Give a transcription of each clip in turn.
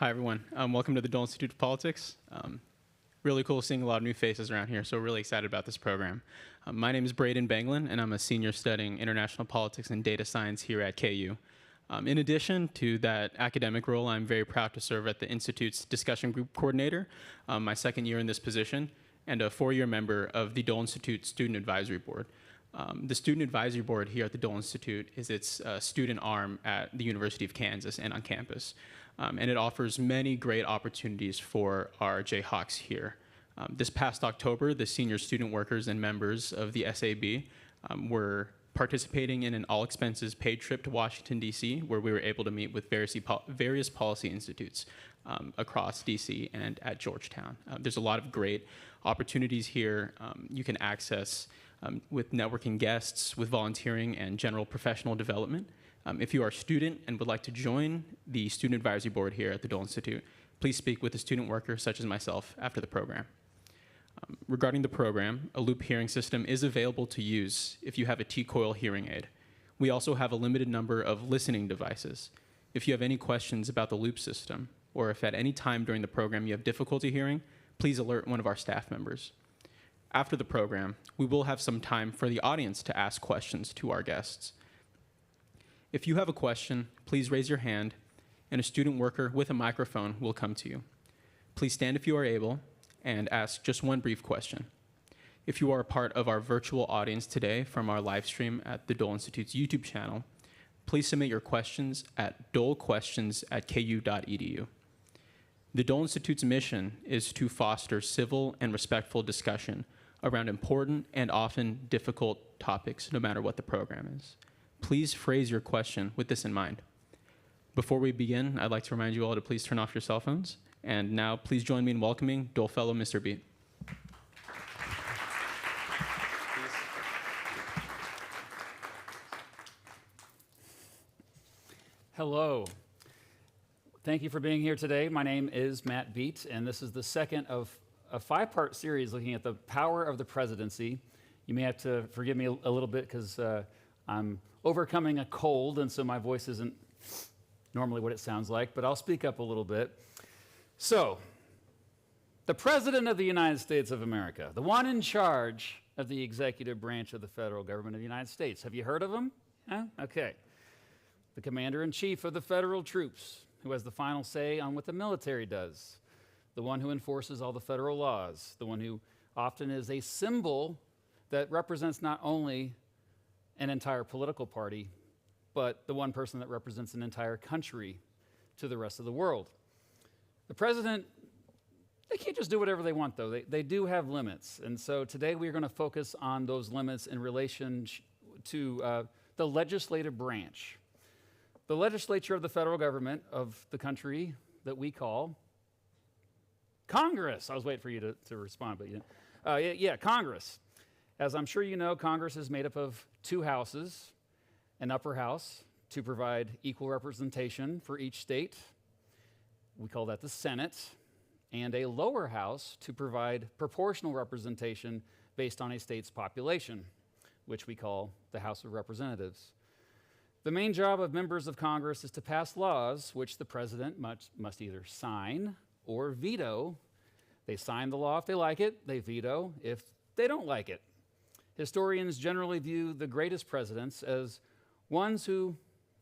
Hi, everyone. Welcome to the Dole Institute of Politics. Really cool seeing a lot of new faces around here, so really excited about this program. My name is Braden Banglin, and I'm a senior studying international politics and data science here at KU. In addition to that academic role, I'm very proud to serve at the Institute's discussion group coordinator, my second year in this position, and a four-year member of the Dole Institute Student Advisory Board. The Student Advisory Board here at the Dole Institute is its student arm at the University of Kansas and on campus. And it offers many great opportunities for our Jayhawks here. This past October, the senior student workers and members of the SAB were participating in an all-expenses paid trip to Washington, D.C., where we were able to meet with various policy institutes across D.C. and at Georgetown. There's a lot of great opportunities here you can access with networking guests, with volunteering, and general professional development. If you are a student and would like to join the Student Advisory Board here at the Dole Institute, please speak with a student worker such as myself after the program. Regarding the program, a loop hearing system is available to use if you have a T-coil hearing aid. We also have a limited number of listening devices. If you have any questions about the loop system, or if at any time during the program you have difficulty hearing, please alert one of our staff members. After the program, we will have some time for the audience to ask questions to our guests. If you have a question, please raise your hand, and a student worker with a microphone will come to you. Please stand if you are able, and ask just one brief question. If you are a part of our virtual audience today from our live stream at the Dole Institute's YouTube channel, please submit your questions at dolequestions@ku.edu. The Dole Institute's mission is to foster civil and respectful discussion around important and often difficult topics, no matter what the program is. Please phrase your question with this in mind. Before we begin, I'd like to remind you all to please turn off your cell phones. And now, please join me in welcoming Dole Fellow Mr. Beat. Hello. Thank you for being here today. My name is Matt Beat, and this is the second of a five-part series looking at the power of the presidency. You may have to forgive me a little bit because I'm overcoming a cold, and so my voice isn't normally what it sounds like, but I'll speak up a little bit. So, the President of the United States of America, the one in charge of the executive branch of the federal government of the United States. Have you heard of him? Huh? Okay. The Commander-in-Chief of the federal troops, who has the final say on what the military does. The one who enforces all the federal laws. The one who often is a symbol that represents not only an entire political party, but the one person that represents an entire country to the rest of the world. The president, they can't just do whatever they want, though. They do have limits. And so today we're going to focus on those limits in relation to the legislative branch. The legislature of the federal government of the country that we call Congress. I was waiting for you to respond, but you didn't. Congress. As I'm sure you know, Congress is made up of two houses, an upper house to provide equal representation for each state. We call that the Senate, and a lower house to provide proportional representation based on a state's population, which we call the House of Representatives. The main job of members of Congress is to pass laws which the president must either sign or veto. They sign the law if they like it, they veto if they don't like it. Historians generally view the greatest presidents as ones who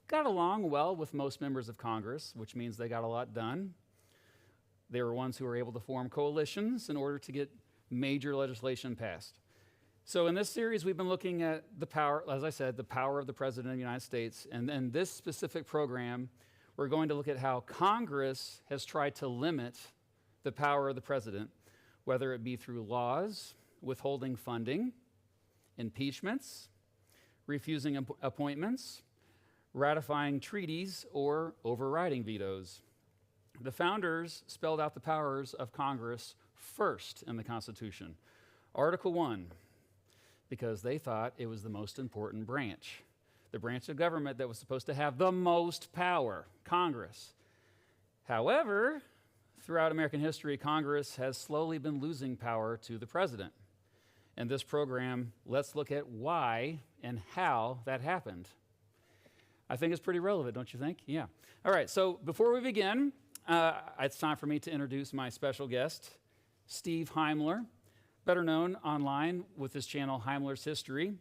got along well with most members of Congress, which means they got a lot done. They were ones who were able to form coalitions in order to get major legislation passed. So in this series, we've been looking at the power, as I said, the power of the President of the United States. And in this specific program, we're going to look at how Congress has tried to limit the power of the President, whether it be through laws, withholding funding, impeachments, refusing appointments, ratifying treaties, or overriding vetoes. The founders spelled out the powers of Congress first in the Constitution. Article 1, because they thought it was the most important branch. The branch of government that was supposed to have the most power, Congress. However, throughout American history, Congress has slowly been losing power to the president. In this program, let's look at why and how that happened. I think it's pretty relevant, don't you think? Yeah. All right, so before we begin, it's time for me to introduce my special guest, Steve Heimler, better known online with his channel Heimler's History.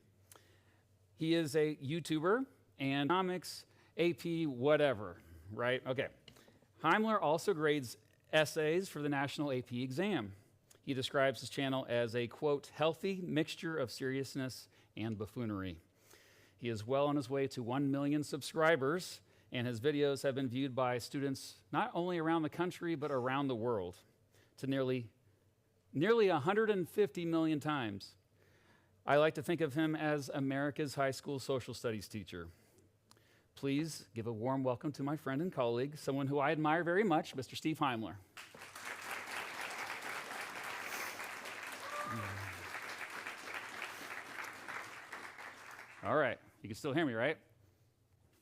He is a YouTuber and comics, AP, whatever, right? Okay. Heimler also grades essays for the National AP exam. He describes his channel as a, quote, healthy mixture of seriousness and buffoonery. He is well on his way to 1 million subscribers, and his videos have been viewed by students not only around the country, but around the world to nearly 150 million times. I like to think of him as America's high school social studies teacher. Please give a warm welcome to my friend and colleague, someone who I admire very much, Mr. Steve Heimler. All right, you can still hear me, right?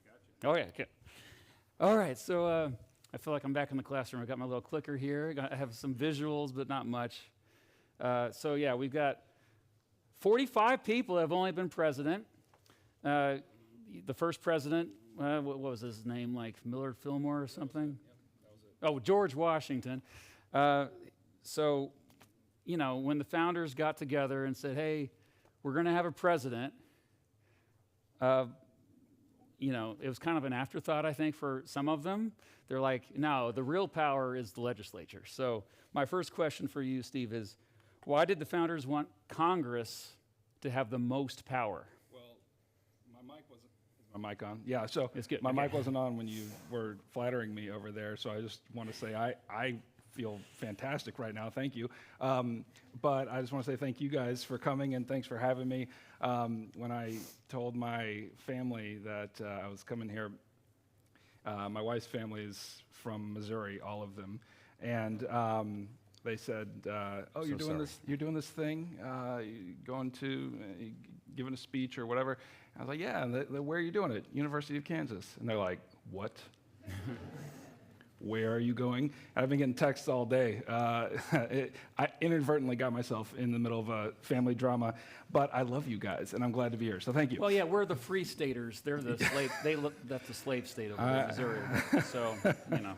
Gotcha. Oh yeah, okay. All right, so I feel like I'm back in the classroom. I got my little clicker here. I have some visuals, but not much. So yeah, we've got 45 people have only been president. The first president, what was his name, like Millard Fillmore or something? That was it. Oh, George Washington. So, you know, when the founders got together and said, hey, we're going to have a president, you know, it was kind of an afterthought, I think, for some of them. They're like, no, the real power is the legislature. So my first question for you, Steve, is why did the founders want Congress to have the most power? Well, my mic wasn't. Is my mic on? Yeah, so it's good. My Okay. mic wasn't on when you were flattering me over there, so I just want to say I feel fantastic right now. Thank you. But I just want to say thank you guys for coming and thanks for having me. When I told my family that I was coming here, my wife's family is from Missouri, all of them, and they said, "Oh, you're doing this. You're doing this thing. Going to giving a speech or whatever." I was like, "Yeah." And where are you doing it? University of Kansas. And they're like, "What?" Where are you going? I've been getting texts all day. I inadvertently got myself in the middle of a family drama, but I love you guys, and I'm glad to be here. So thank you. Well, yeah, we're the free staters. They're the slave. That's the slave state of Missouri. So you know,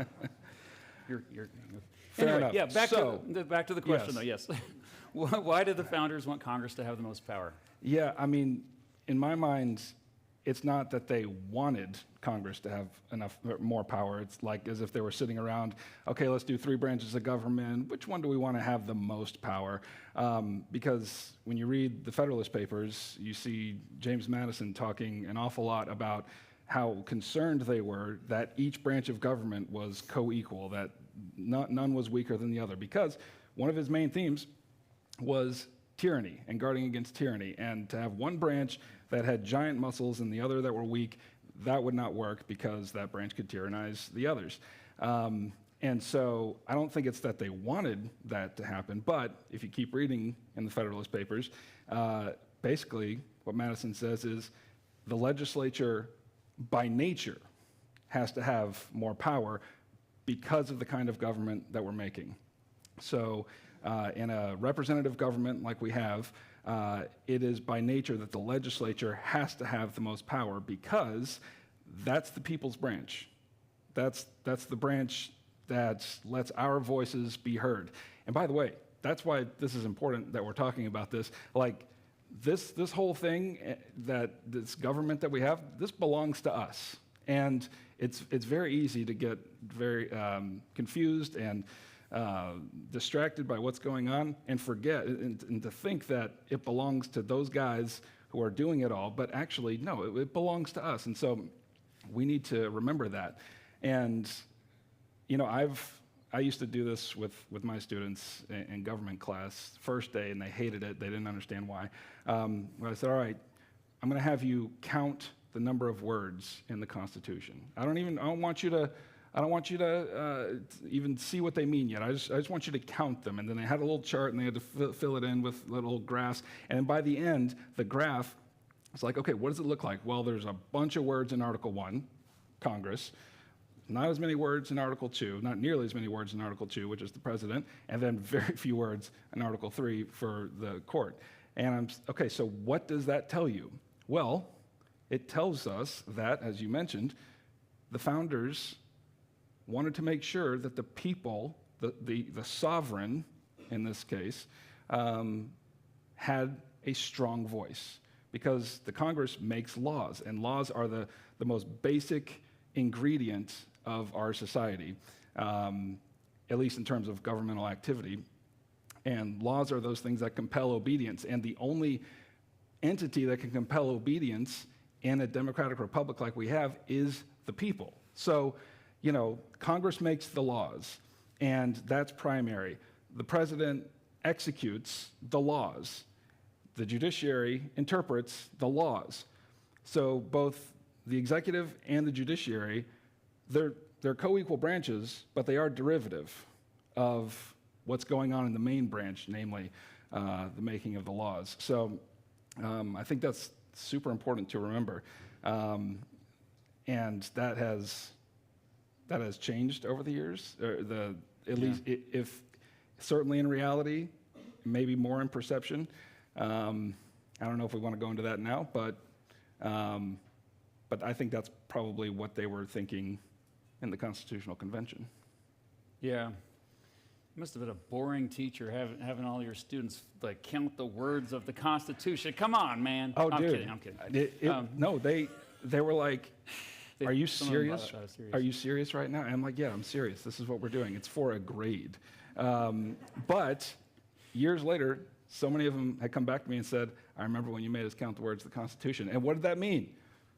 you're Fair anyway, enough. yeah. Back to the question, yes. though. Yes. Why did the founders want Congress to have the most power? Yeah, I mean, in my mind, it's not that they wanted Congress to have more power. It's like as if they were sitting around, okay, let's do 3 branches of government. Which one do we want to have the most power? Because when you read the Federalist Papers, you see James Madison talking an awful lot about how concerned they were that each branch of government was co-equal, that none was weaker than the other, because one of his main themes was tyranny and guarding against tyranny, and to have one branch that had giant muscles and the other that were weak, that would not work because that branch could tyrannize the others. And so I don't think it's that they wanted that to happen, but if you keep reading in the Federalist Papers, basically what Madison says is the legislature by nature has to have more power because of the kind of government that we're making. So in a representative government like we have, it is by nature that the legislature has to have the most power because that's the people's branch. That's the branch that lets our voices be heard. And by the way, that's why this is important that we're talking about this. Like this whole thing, that this government that we have, this belongs to us. And it's very easy to get very confused and distracted by what's going on and forget and to think that it belongs to those guys who are doing it all, but actually, no, it belongs to us. And so we need to remember that. And, you know, I used to do this with my students in government class, first day, and they hated it. They didn't understand why. But I said, all right, I'm going to have you count the number of words in the Constitution. I don't want you to even see what they mean yet. I just want you to count them. And then they had a little chart, and they had to fill it in with little graphs. And then by the end, the graph was like, okay, what does it look like? Well, there's a bunch of words in Article 1, Congress, not as many words in Article 2, not nearly as many words in Article 2, which is the president, and then very few words in Article 3 for the court. And okay, so what does that tell you? Well, it tells us that, as you mentioned, the founders wanted to make sure that the people, the sovereign in this case, had a strong voice, because the Congress makes laws, and laws are the most basic ingredient of our society, at least in terms of governmental activity. And laws are those things that compel obedience, and the only entity that can compel obedience in a democratic republic like we have is the people. So, Congress makes the laws, and that's primary. The president executes the laws. The judiciary interprets the laws. So both the executive and the judiciary, they're co-equal branches, but they are derivative of what's going on in the main branch, namely the making of the laws. So I think that's super important to remember. And that has changed over the years. At least if certainly in reality, maybe more in perception. I don't know if we want to go into that now, but I think that's probably what they were thinking in the Constitutional Convention. Yeah. You must have been a boring teacher having all your students like count the words of the Constitution. Come on, man. Oh, I'm dude. I'm kidding. No, they were like, are you serious? Serious? Are you serious right now? And I'm like, yeah, I'm serious. This is what we're doing. It's for a grade. But years later, so many of them had come back to me and said, I remember when you made us count the words of the Constitution. And what did that mean?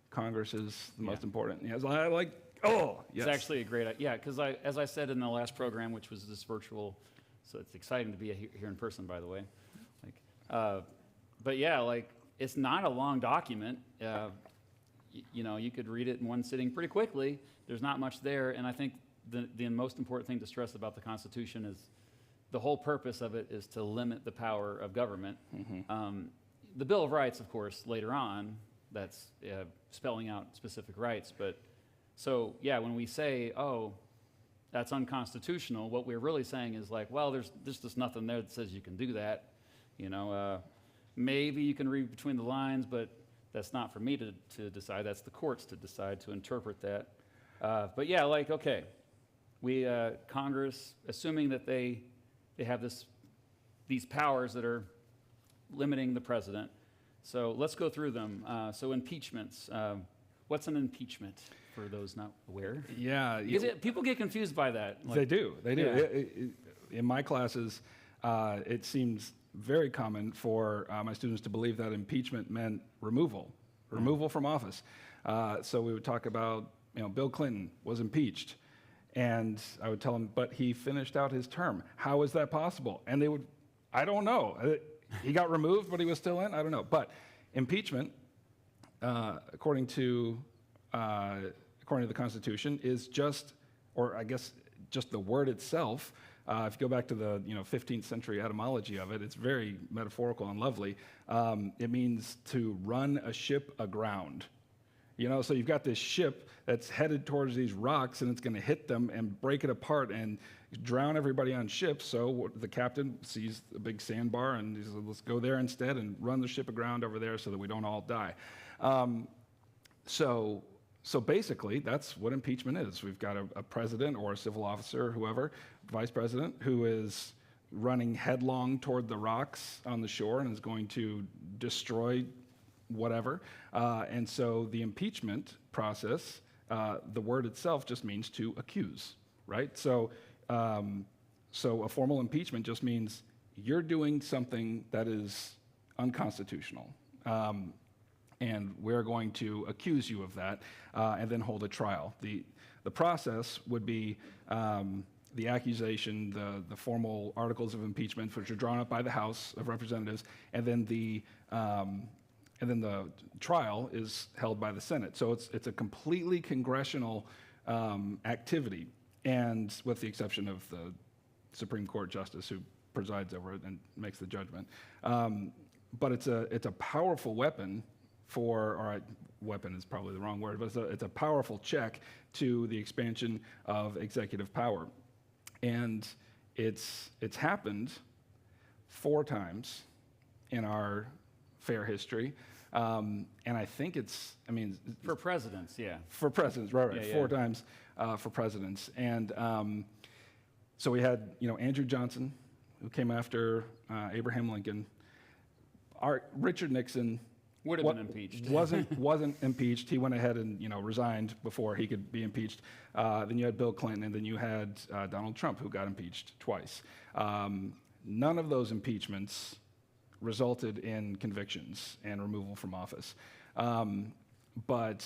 Congress is the most important. Yes, I like, oh, yes. It's actually a great idea. Yeah, because as I said in the last program, which was this virtual, so it's exciting to be here in person, by the way. But yeah, like, it's not a long document. You could read it in one sitting pretty quickly. There's not much there, and I think the most important thing to stress about the Constitution is the whole purpose of it is to limit the power of government. Mm-hmm. The Bill of Rights, of course, later on, that's spelling out specific rights. But so, yeah, when we say, oh, that's unconstitutional, what we're really saying is like, well, there's just nothing there that says you can do that. Maybe you can read between the lines, but that's not for me to decide. That's the courts to decide, to interpret that. But yeah, like, okay, Congress, assuming that they have these powers that are limiting the president. So let's go through them. So impeachments. What's an impeachment for those not aware? Yeah. People get confused by that. They do. Yeah. In my classes, it seems very common for my students to believe that impeachment meant removal from office. So we would talk about, Bill Clinton was impeached. And I would tell them, but he finished out his term. How is that possible? And they would, I don't know. He got removed, but he was still in? I don't know. But impeachment, according to the Constitution, is just the word itself. If you go back to the 15th century etymology of it, it's very metaphorical and lovely. It means to run a ship aground. So you've got this ship that's headed towards these rocks, and it's going to hit them and break it apart and drown everybody on ships. So the captain sees a big sandbar, and he says, let's go there instead and run the ship aground over there so that we don't all die. So basically, that's what impeachment is. We've got a president or a civil officer, whoever, vice president, who is running headlong toward the rocks on the shore and is going to destroy whatever. And so the impeachment process, the word itself just means to accuse, right? So a formal impeachment just means you're doing something that is unconstitutional. And we're going to accuse you of that and then hold a trial. The process would be the accusation, the formal articles of impeachment, which are drawn up by the House of Representatives, and then the trial is held by the Senate. So it's a completely congressional activity, and with the exception of the Supreme Court justice who presides over it and makes the judgment. But it's a powerful weapon weapon is probably the wrong word, but it's a powerful check to the expansion of executive power. And it's happened 4 times in our fair history. And I think For presidents, yeah. for presidents, right, Yeah, 4 times for presidents. And so we had, Andrew Johnson, who came after Abraham Lincoln. Richard Nixon Would have been impeached. wasn't impeached. He went ahead and resigned before he could be impeached. Then you had Bill Clinton, and then you had Donald Trump, who got impeached twice. None of those impeachments resulted in convictions and removal from office. But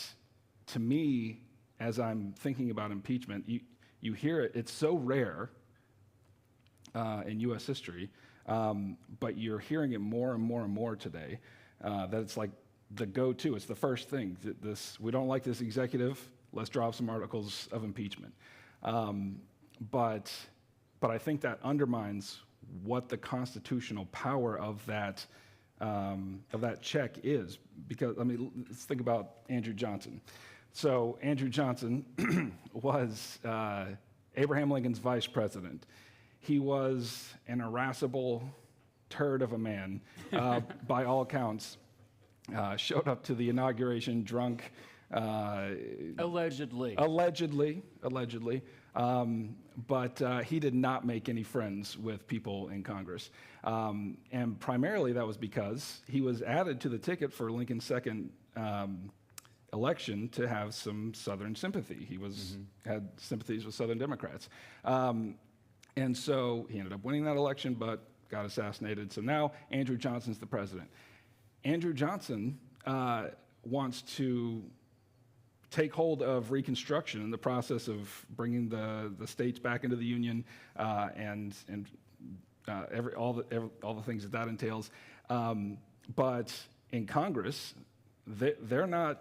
to me, as I'm thinking about impeachment, you hear it. It's so rare in U.S. history, but you're hearing it more and more and more today. That it's like the go-to. It's the first thing. We don't like this executive. Let's draw up some articles of impeachment. But I think that undermines what the constitutional power of that check is. Because let's think about Andrew Johnson. So Andrew Johnson was Abraham Lincoln's vice president. He was an irascible turd of a man, by all accounts. Showed up to the inauguration drunk. Allegedly. But he did not make any friends with people in Congress. And primarily that was because he was added to the ticket for Lincoln's second election to have some Southern sympathy. He had sympathies with Southern Democrats. And so he ended up winning that election, but got assassinated. So now Andrew Johnson's the president. Andrew Johnson wants to take hold of Reconstruction and the process of bringing the states back into the Union and all the things that entails. But in Congress, they're not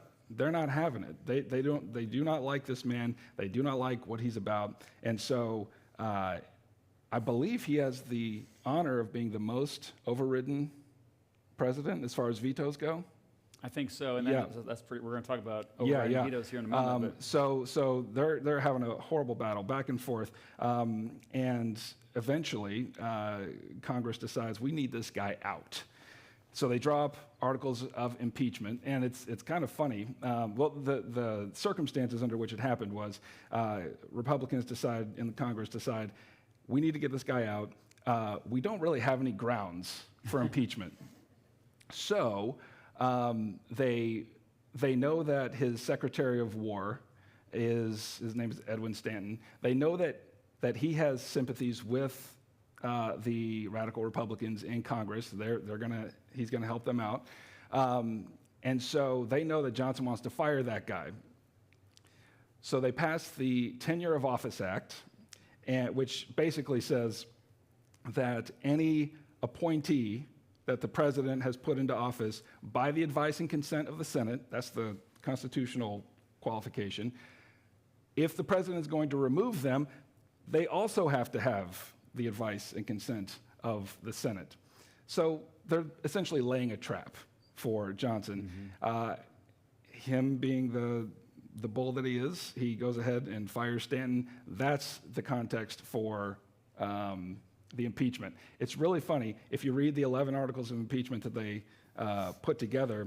having it. They do not like this man. They do not like what he's about. And so I believe he has the honor of being the most overridden president as far as vetoes go. I think so, and that's pretty. We're going to talk about vetoes here in a moment. So they're having a horrible battle back and forth, and eventually Congress decides we need this guy out. So they draw up articles of impeachment, and it's kind of funny. The circumstances under which it happened was Republicans in the Congress decide we need to get this guy out. We don't really have any grounds for impeachment. So they know that his Secretary of War his name is Edwin Stanton. They know that he has sympathies with the radical Republicans in Congress. He's gonna help them out. And so they know that Johnson wants to fire that guy. So they passed the Tenure of Office Act, which basically says that any appointee that the president has put into office by the advice and consent of the Senate, that's the constitutional qualification, if the president is going to remove them, they also have to have the advice and consent of the Senate. So they're essentially laying a trap for Johnson. Mm-hmm. Him being the bull that he is, he goes ahead and fires Stanton. That's the context for the impeachment. It's really funny. If you read the 11 articles of impeachment that they put together,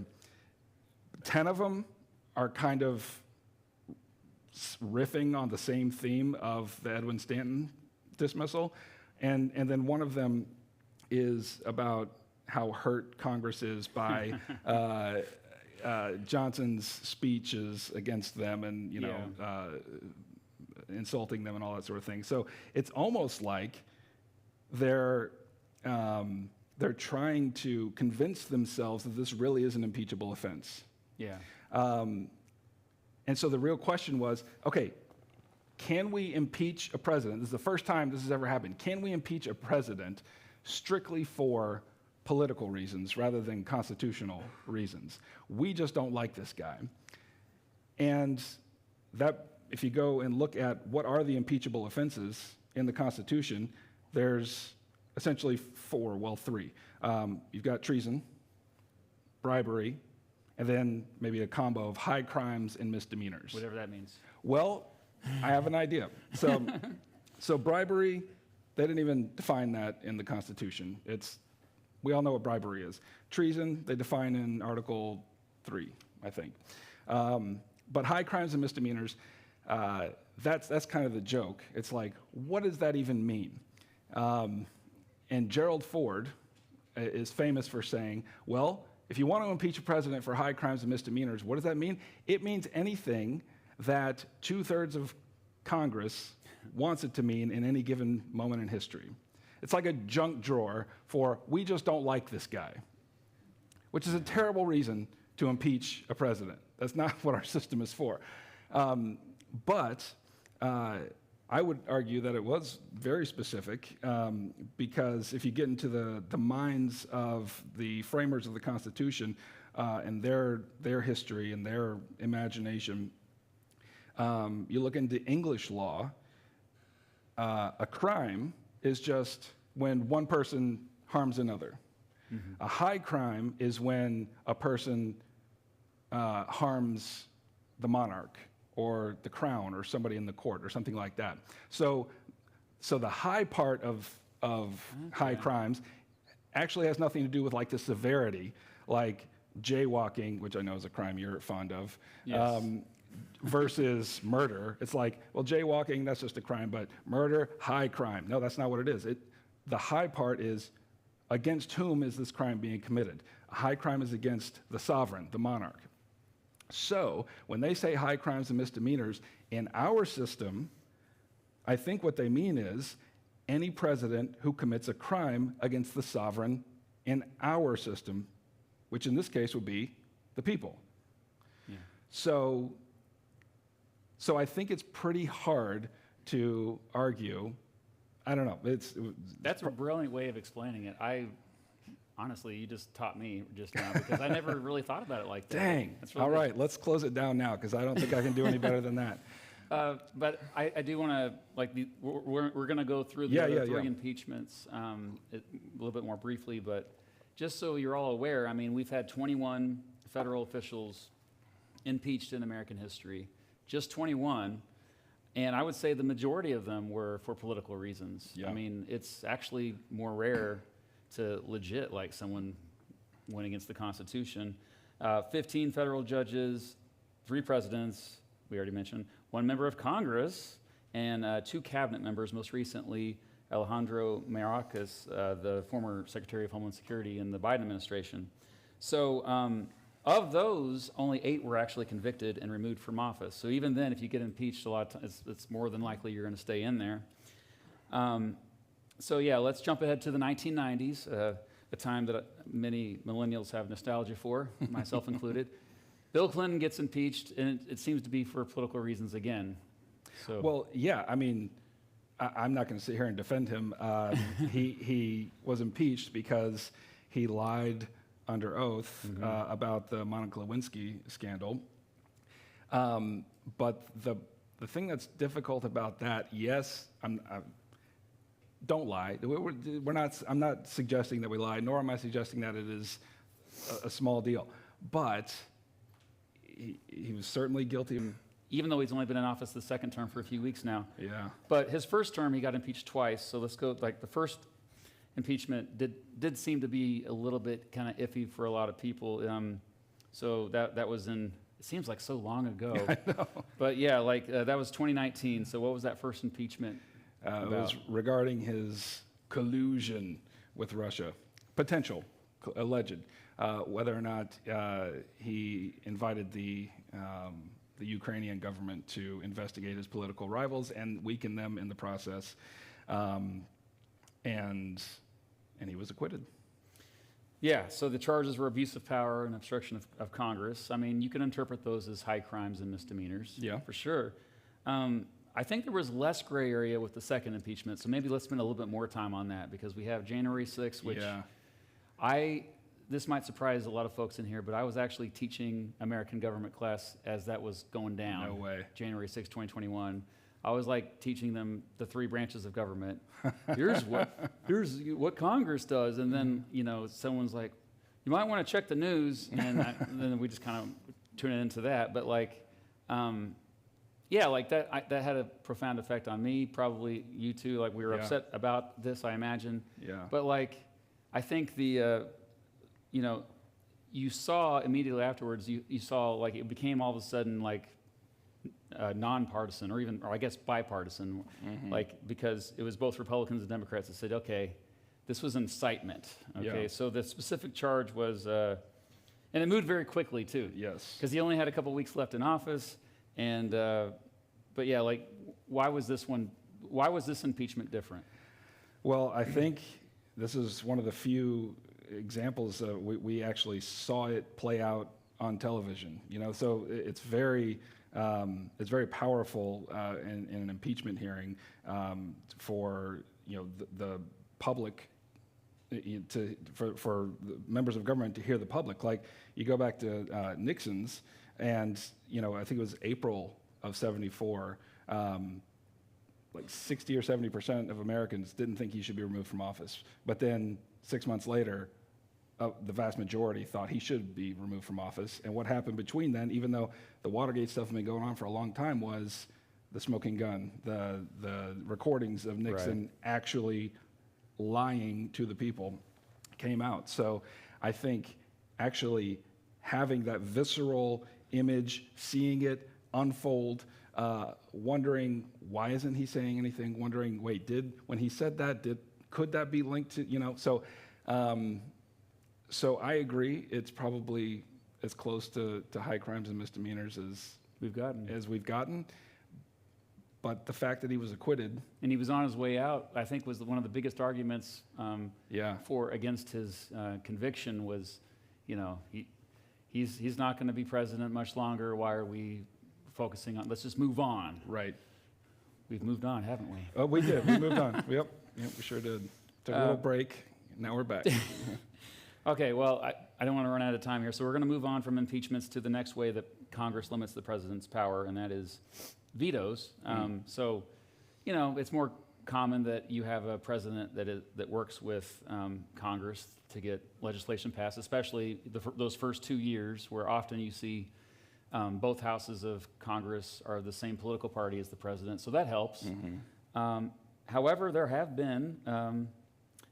10 of them are kind of riffing on the same theme of the Edwin Stanton dismissal. And then one of them is about how hurt Congress is by Johnson's speeches against them and, insulting them and all that sort of thing. So it's almost like they're trying to convince themselves that this really is an impeachable offense. Yeah. And so the real question was, okay, can we impeach a president? This is the first time this has ever happened. Can we impeach a president strictly for political reasons rather than constitutional reasons? We just don't like this guy. And that, if you go and look at what are the impeachable offenses in the Constitution, there's essentially three. You've got treason, bribery, and then maybe a combo of high crimes and misdemeanors. Whatever that means. Well, I have an idea. So bribery, they didn't even define that in the Constitution. It's We all know what bribery is. Treason, they define in Article 3, I think. But high crimes and misdemeanors, that's kind of the joke. It's like, what does that even mean? And Gerald Ford is famous for saying, well, if you want to impeach a president for high crimes and misdemeanors, what does that mean? It means anything that 2/3 of Congress wants it to mean in any given moment in history. It's like a junk drawer for, we just don't like this guy, which is a terrible reason to impeach a president. That's not what our system is for. But I would argue that it was very specific because if you get into the minds of the framers of the Constitution and their history and their imagination, you look into English law, a crime is just when one person harms another. Mm-hmm. A high crime is when a person harms the monarch or the crown or somebody in the court or something like that. So the high part of high crimes actually has nothing to do with like the severity, like jaywalking, which I know is a crime you're fond of, yes. Versus murder. It's like, well, jaywalking, that's just a crime, but murder, high crime. No, that's not what it is. The high part is against whom is this crime being committed? A high crime is against the sovereign, the monarch. So when they say high crimes and misdemeanors, in our system, I think what they mean is any president who commits a crime against the sovereign in our system, which in this case would be the people. Yeah. So I think it's pretty hard to argue. I don't know. That's a brilliant way of explaining it. Honestly, you just taught me just now because I never really thought about it like that. Dang. That's really all right, let's close it down now because I don't think I can do any better than that. But I do want to, we're going to go through the other three impeachments a little bit more briefly, but just so you're all aware, I mean, we've had 21 federal officials impeached in American history, just 21, and I would say the majority of them were for political reasons. Yeah. I mean, it's actually more rare to legit, like someone went against the Constitution. 15 federal judges, 3 presidents, we already mentioned, 1 member of Congress, and 2 cabinet members, most recently Alejandro Mayorkas, the former Secretary of Homeland Security in the Biden administration. So of those, only 8 were actually convicted and removed from office. So even then, if you get impeached, a lot of times it's more than likely you're going to stay in there. So yeah, let's jump ahead to the 1990s, a time that many millennials have nostalgia for, myself included. Bill Clinton gets impeached, and it seems to be for political reasons again. So. Well, yeah, I mean, I'm not going to sit here and defend him. He was impeached because he lied under oath about the Monica Lewinsky scandal. But the thing that's difficult about that, yes, don't lie. I'm not suggesting that we lie, nor am I suggesting that it is a small deal. But he was certainly guilty. Even though he's only been in office the second term for a few weeks now. Yeah. But his first term, he got impeached twice. So let's go, the first impeachment did seem to be a little bit kind of iffy for a lot of people. So that was in, it seems like so long ago. I know. But yeah, that was 2019. So what was that first impeachment It was regarding his collusion with Russia, potential, alleged, whether or not he invited the Ukrainian government to investigate his political rivals and weaken them in the process, and he was acquitted. Yeah, so the charges were abuse of power and obstruction of Congress. I mean, you can interpret those as high crimes and misdemeanors, yeah, for sure. I think there was less gray area with the second impeachment, so maybe let's spend a little bit more time on that because we have January 6th, which this might surprise a lot of folks in here, but I was actually teaching American government class as that was going down. No way. January 6th, 2021. I was teaching them the 3 branches of government. Here's what Congress does, and then someone's like, you might want to check the news, and then we just kind of tune it into that. But that had a profound effect on me. Probably you too. We were upset about this, I imagine. Yeah. But I think the, you saw immediately afterwards, you saw like it became all of a sudden like nonpartisan or I guess bipartisan, like because it was both Republicans and Democrats that said, okay, this was incitement. Okay, so the specific charge was, and it moved very quickly too. Yes. Because he only had a couple weeks left in office, and but yeah, like why was this impeachment different? Well, I think this is one of the few examples we actually saw it play out on television. So it's very powerful in an impeachment hearing for the public for the members of government to hear the public. Like you go back to Nixon's, and I think it was April of '74. Like 60 or 70% of Americans didn't think he should be removed from office. But then 6 months later, the vast majority thought he should be removed from office. And what happened between then, even though the Watergate stuff had been going on for a long time, was the smoking gun, the recordings of Nixon actually lying to the people came out. So I think actually having that visceral image, seeing it unfold, wondering why isn't he saying anything? Wondering, wait, when he said that, could that be linked to So I agree. It's probably as close to high crimes and misdemeanors as we've gotten. But the fact that he was acquitted, and he was on his way out, I think was one of the biggest arguments against his conviction was, he's not going to be president much longer. Why are we focusing on, let's just move on. Right. We've moved on, haven't we? Oh, we did. We moved on. Yep, we sure did. Took a little break. Now we're back. Okay, well, I don't want to run out of time here, so we're going to move on from impeachments to the next way that Congress limits the president's power, and that is vetoes. So, it's more common that you have a president that works with Congress to get legislation passed, especially those first 2 years, where often you see both houses of Congress are the same political party as the president, so that helps. However, there have been,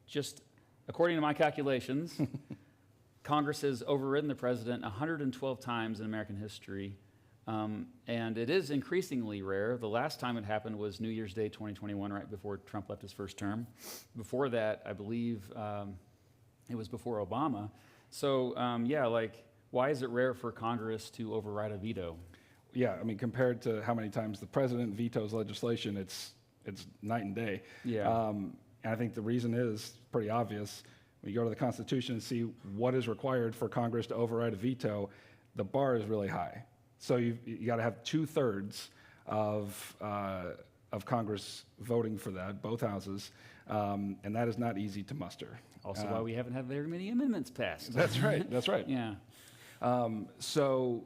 just according to my calculations, Congress has overridden the president 112 times in American history, and it is increasingly rare. The last time it happened was New Year's Day 2021, right before Trump left his first term. Before that, I believe it was before Obama. So, why is it rare for Congress to override a veto? Yeah, I mean, compared to how many times the president vetoes legislation, it's night and day. Yeah. And I think the reason is pretty obvious. When you go to the Constitution and see what is required for Congress to override a veto, the bar is really high. So you got to have 2/3 of Congress voting for that, both houses, and that is not easy to muster. Also, why we haven't had very many amendments passed. That's right. That's right. Yeah. So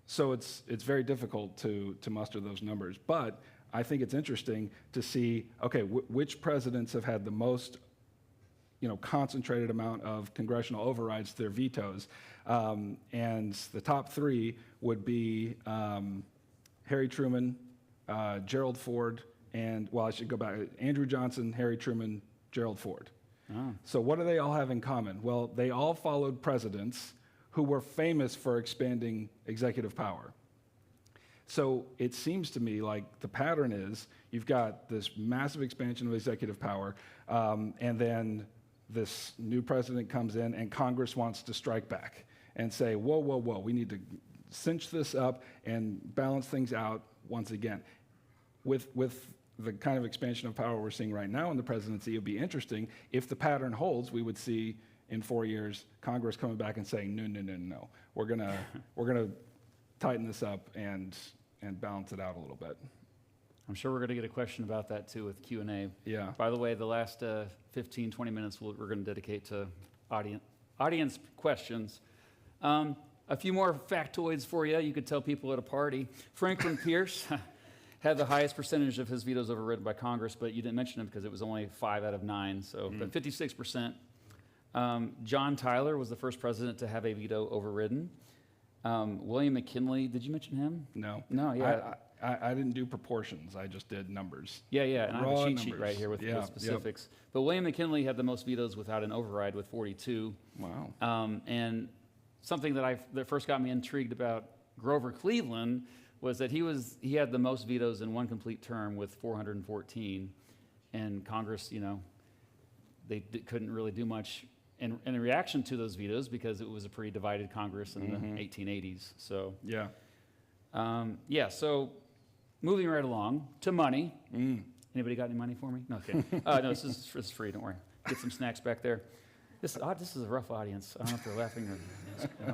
it's very difficult to muster those numbers. But I think it's interesting to see, okay, which presidents have had the most, concentrated amount of congressional overrides to their vetoes. And the top 3 would be Harry Truman, Gerald Ford, and, I should go back, Andrew Johnson, Harry Truman, Gerald Ford. Oh. So what do they all have in common? Well, they all followed presidents who were famous for expanding executive power. So it seems to me like the pattern is you've got this massive expansion of executive power, and then this new president comes in and Congress wants to strike back and say, whoa, we need to cinch this up and balance things out once again. With the kind of expansion of power we're seeing right now in the presidency, it would be interesting if the pattern holds. We would see in 4 years Congress coming back and saying, no, we're gonna tighten this up and balance it out a little bit. I'm sure we're going to get a question about that too with Q&A. Yeah. By the way, the last 15, 20 minutes we're going to dedicate to audience questions. A few more factoids for you. You could tell people at a party. Franklin Pierce had the highest percentage of his vetoes overridden by Congress, but you didn't mention him because it was only 5 out of 9, but 56%. John Tyler was the first president to have a veto overridden. William McKinley, did you mention him? No. No, yeah. I didn't do proportions. I just did numbers. Yeah, and I have a Raw cheat sheet numbers. right here with Yeah, the specifics. But William McKinley had the most vetoes without an override with 42. Wow. And something that first got me intrigued about Grover Cleveland was that he had the most vetoes in one complete term with 414, and Congress, they couldn't really do much in reaction to those vetoes because it was a pretty divided Congress in the 1880s. So So moving right along to money. Anybody got any money for me? No, okay. No, this is free. Don't worry. Get some snacks back there. This is a rough audience. I don't know if they're laughing or.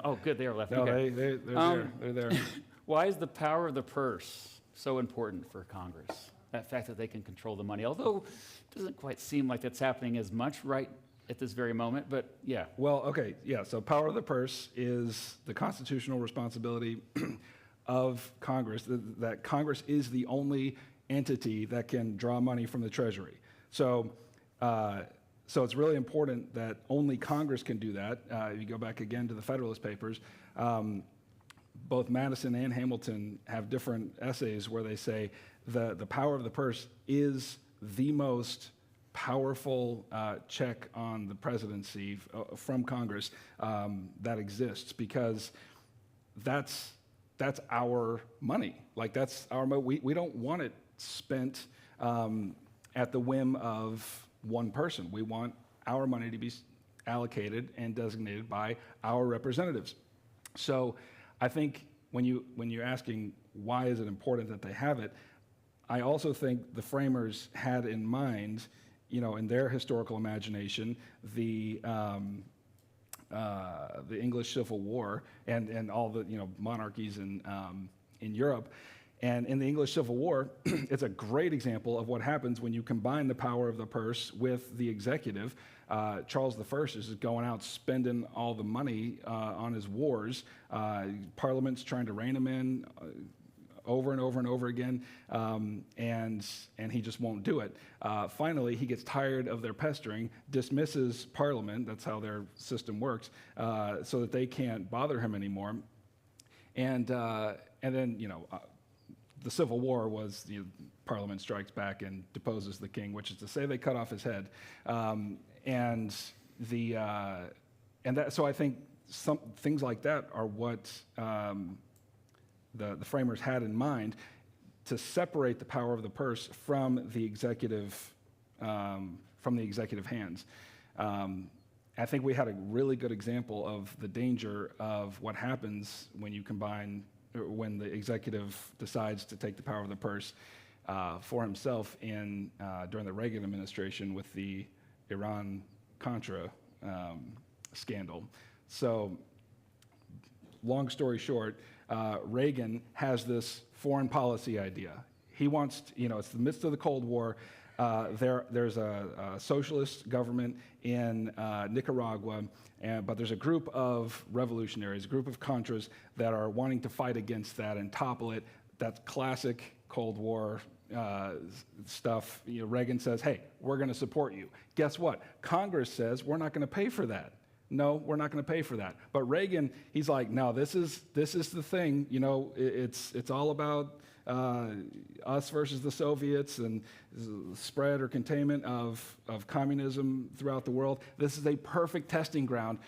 Oh, good, they are laughing. No, okay. they're there. They're there. Why is the power of the purse so important for Congress? That fact that they can control the money, although it doesn't quite seem like that's happening as much right at this very moment, but yeah. Well, okay, yeah, so power of the purse is the constitutional responsibility of Congress, that Congress is the only entity that can draw money from the Treasury. So it's really important that only Congress can do that. If you go back again to the Federalist Papers, both Madison and Hamilton have different essays where they say the power of the purse is the most powerful check on the presidency from Congress that exists, because that's our money. Like, that's our money. We don't want it spent at the whim of one person. We want our money to be allocated and designated by our representatives. So I think when you're asking why is it important that they have it, I also think the framers had in mind, in their historical imagination, the English Civil War and all the monarchies in Europe. And in the English Civil War, it's a great example of what happens when you combine the power of the purse with the executive. Charles I is just going out spending all the money on his wars. Parliament's trying to rein him in over and over and over again, and he just won't do it. Finally, he gets tired of their pestering, dismisses Parliament, that's how their system works, so that they can't bother him anymore. And then, the Civil War was Parliament strikes back and deposes the king, which is to say they cut off his head. So I think some things like that are what the framers had in mind to separate the power of the purse from the executive hands. I think we had a really good example of the danger of what happens when the executive decides to take the power of the purse for himself during the Reagan administration with the Iran-Contra scandal. So, long story short, Reagan has this foreign policy idea. He wants, it's the midst of the Cold War. There's a socialist government in Nicaragua, but there's a group of revolutionaries, a group of Contras that are wanting to fight against that and topple it. That's classic Cold War stuff. Reagan says, hey, we're going to support you. Guess what? Congress says we're not going to pay for that. No, we're not going to pay for that. But Reagan, he's like, no, this is the thing. It's all about us versus the Soviets and spread or containment of communism throughout the world. This is a perfect testing ground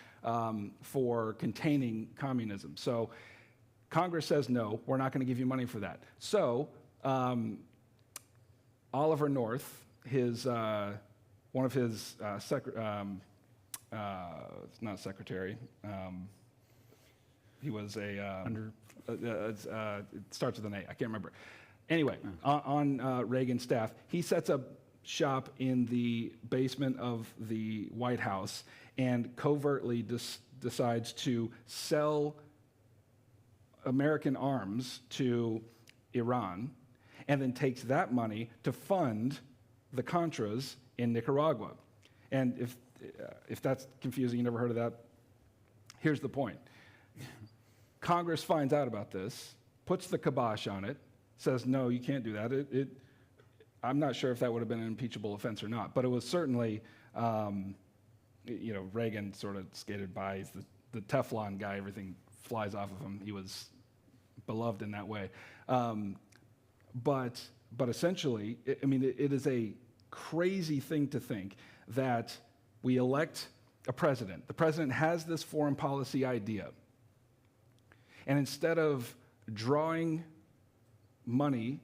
for containing communism. So Congress says, no, we're not going to give you money for that. So Oliver North, one of his not secretary. He was it starts with an A. I can't remember. Anyway, on Reagan's staff, he sets up shop in the basement of the White House and covertly decides to sell American arms to Iran, and then takes that money to fund the Contras in Nicaragua. And if that's confusing, you never heard of that, here's the point. Congress finds out about this, puts the kibosh on it, says, no, you can't do that. I'm not sure if that would have been an impeachable offense or not, but it was certainly, Reagan sort of skated by. He's the Teflon guy. Everything flies off of him. He was beloved in that way. but essentially, it is a crazy thing to think that we elect a president. The president has this foreign policy idea. And instead of drawing money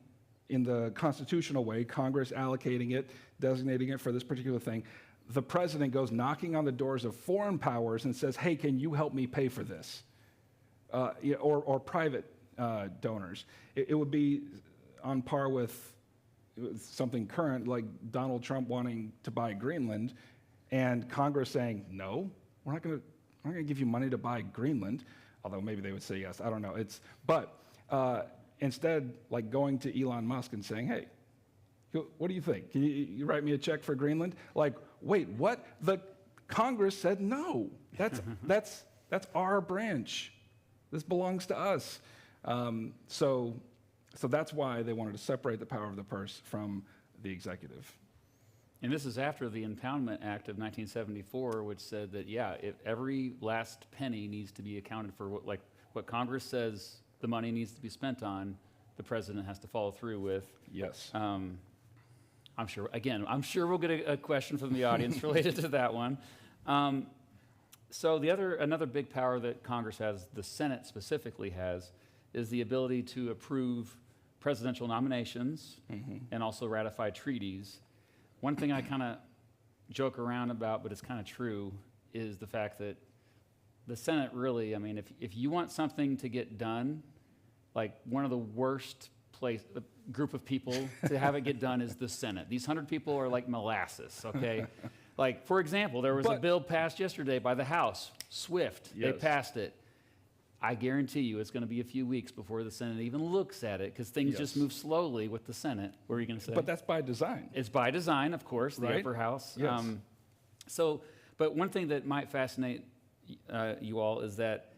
in the constitutional way, Congress allocating it, designating it for this particular thing, the president goes knocking on the doors of foreign powers and says, hey, can you help me pay for this? Or private donors. It would be on par with something current, like Donald Trump wanting to buy Greenland, and Congress saying, no, we're not going to give you money to buy Greenland, although maybe they would say yes, I don't know. Instead, like going to Elon Musk and saying, hey, what do you think? Can you write me a check for Greenland? Like, wait, what? The Congress said no. That's our branch. This belongs to us. So that's why they wanted to separate the power of the purse from the executive. And this is after the Impoundment Act of 1974, which said that, if every last penny needs to be accounted for, what Congress says the money needs to be spent on, the president has to follow through with. Yes. I'm sure we'll get a question from the audience related to that one. So another big power that Congress has, the Senate specifically has, is the ability to approve presidential nominations and also ratify treaties. One thing I kind of joke around about, but it's kind of true, is the fact that the Senate really, if you want something to get done, like one of the worst group of people to have it get done is the Senate. These 100 people are like molasses, okay? Like, for example, there was a bill passed yesterday by the House, SWIFT. Yes. They passed it. I guarantee you it's going to be a few weeks before the Senate even looks at it, because things just move slowly with the Senate. What are you going to say? But that's by design. It's by design, of course, the Right? upper house. Yes. But one thing that might fascinate you all is that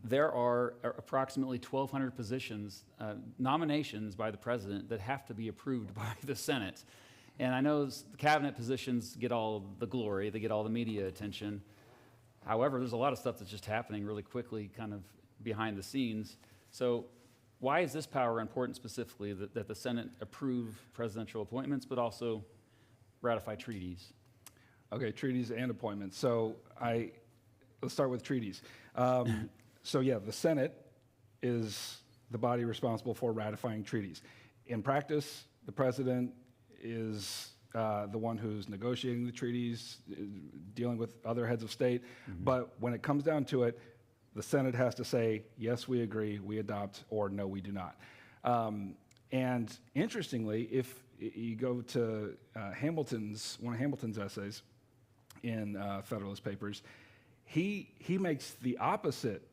there are approximately 1,200 positions, nominations by the president that have to be approved by the Senate. And I know the cabinet positions get all the glory, they get all the media attention. However, there's a lot of stuff that's just happening really quickly, kind of behind the scenes. So why is this power important specifically, that the Senate approve presidential appointments, but also ratify treaties? Okay, treaties and appointments. So let's start with treaties. The Senate is the body responsible for ratifying treaties. In practice, the president is the one who's negotiating the treaties, dealing with other heads of state. But when it comes down to it, the Senate has to say, yes, we agree, we adopt, or no, we do not. And interestingly, if you go to one of Hamilton's essays in Federalist Papers, he makes the opposite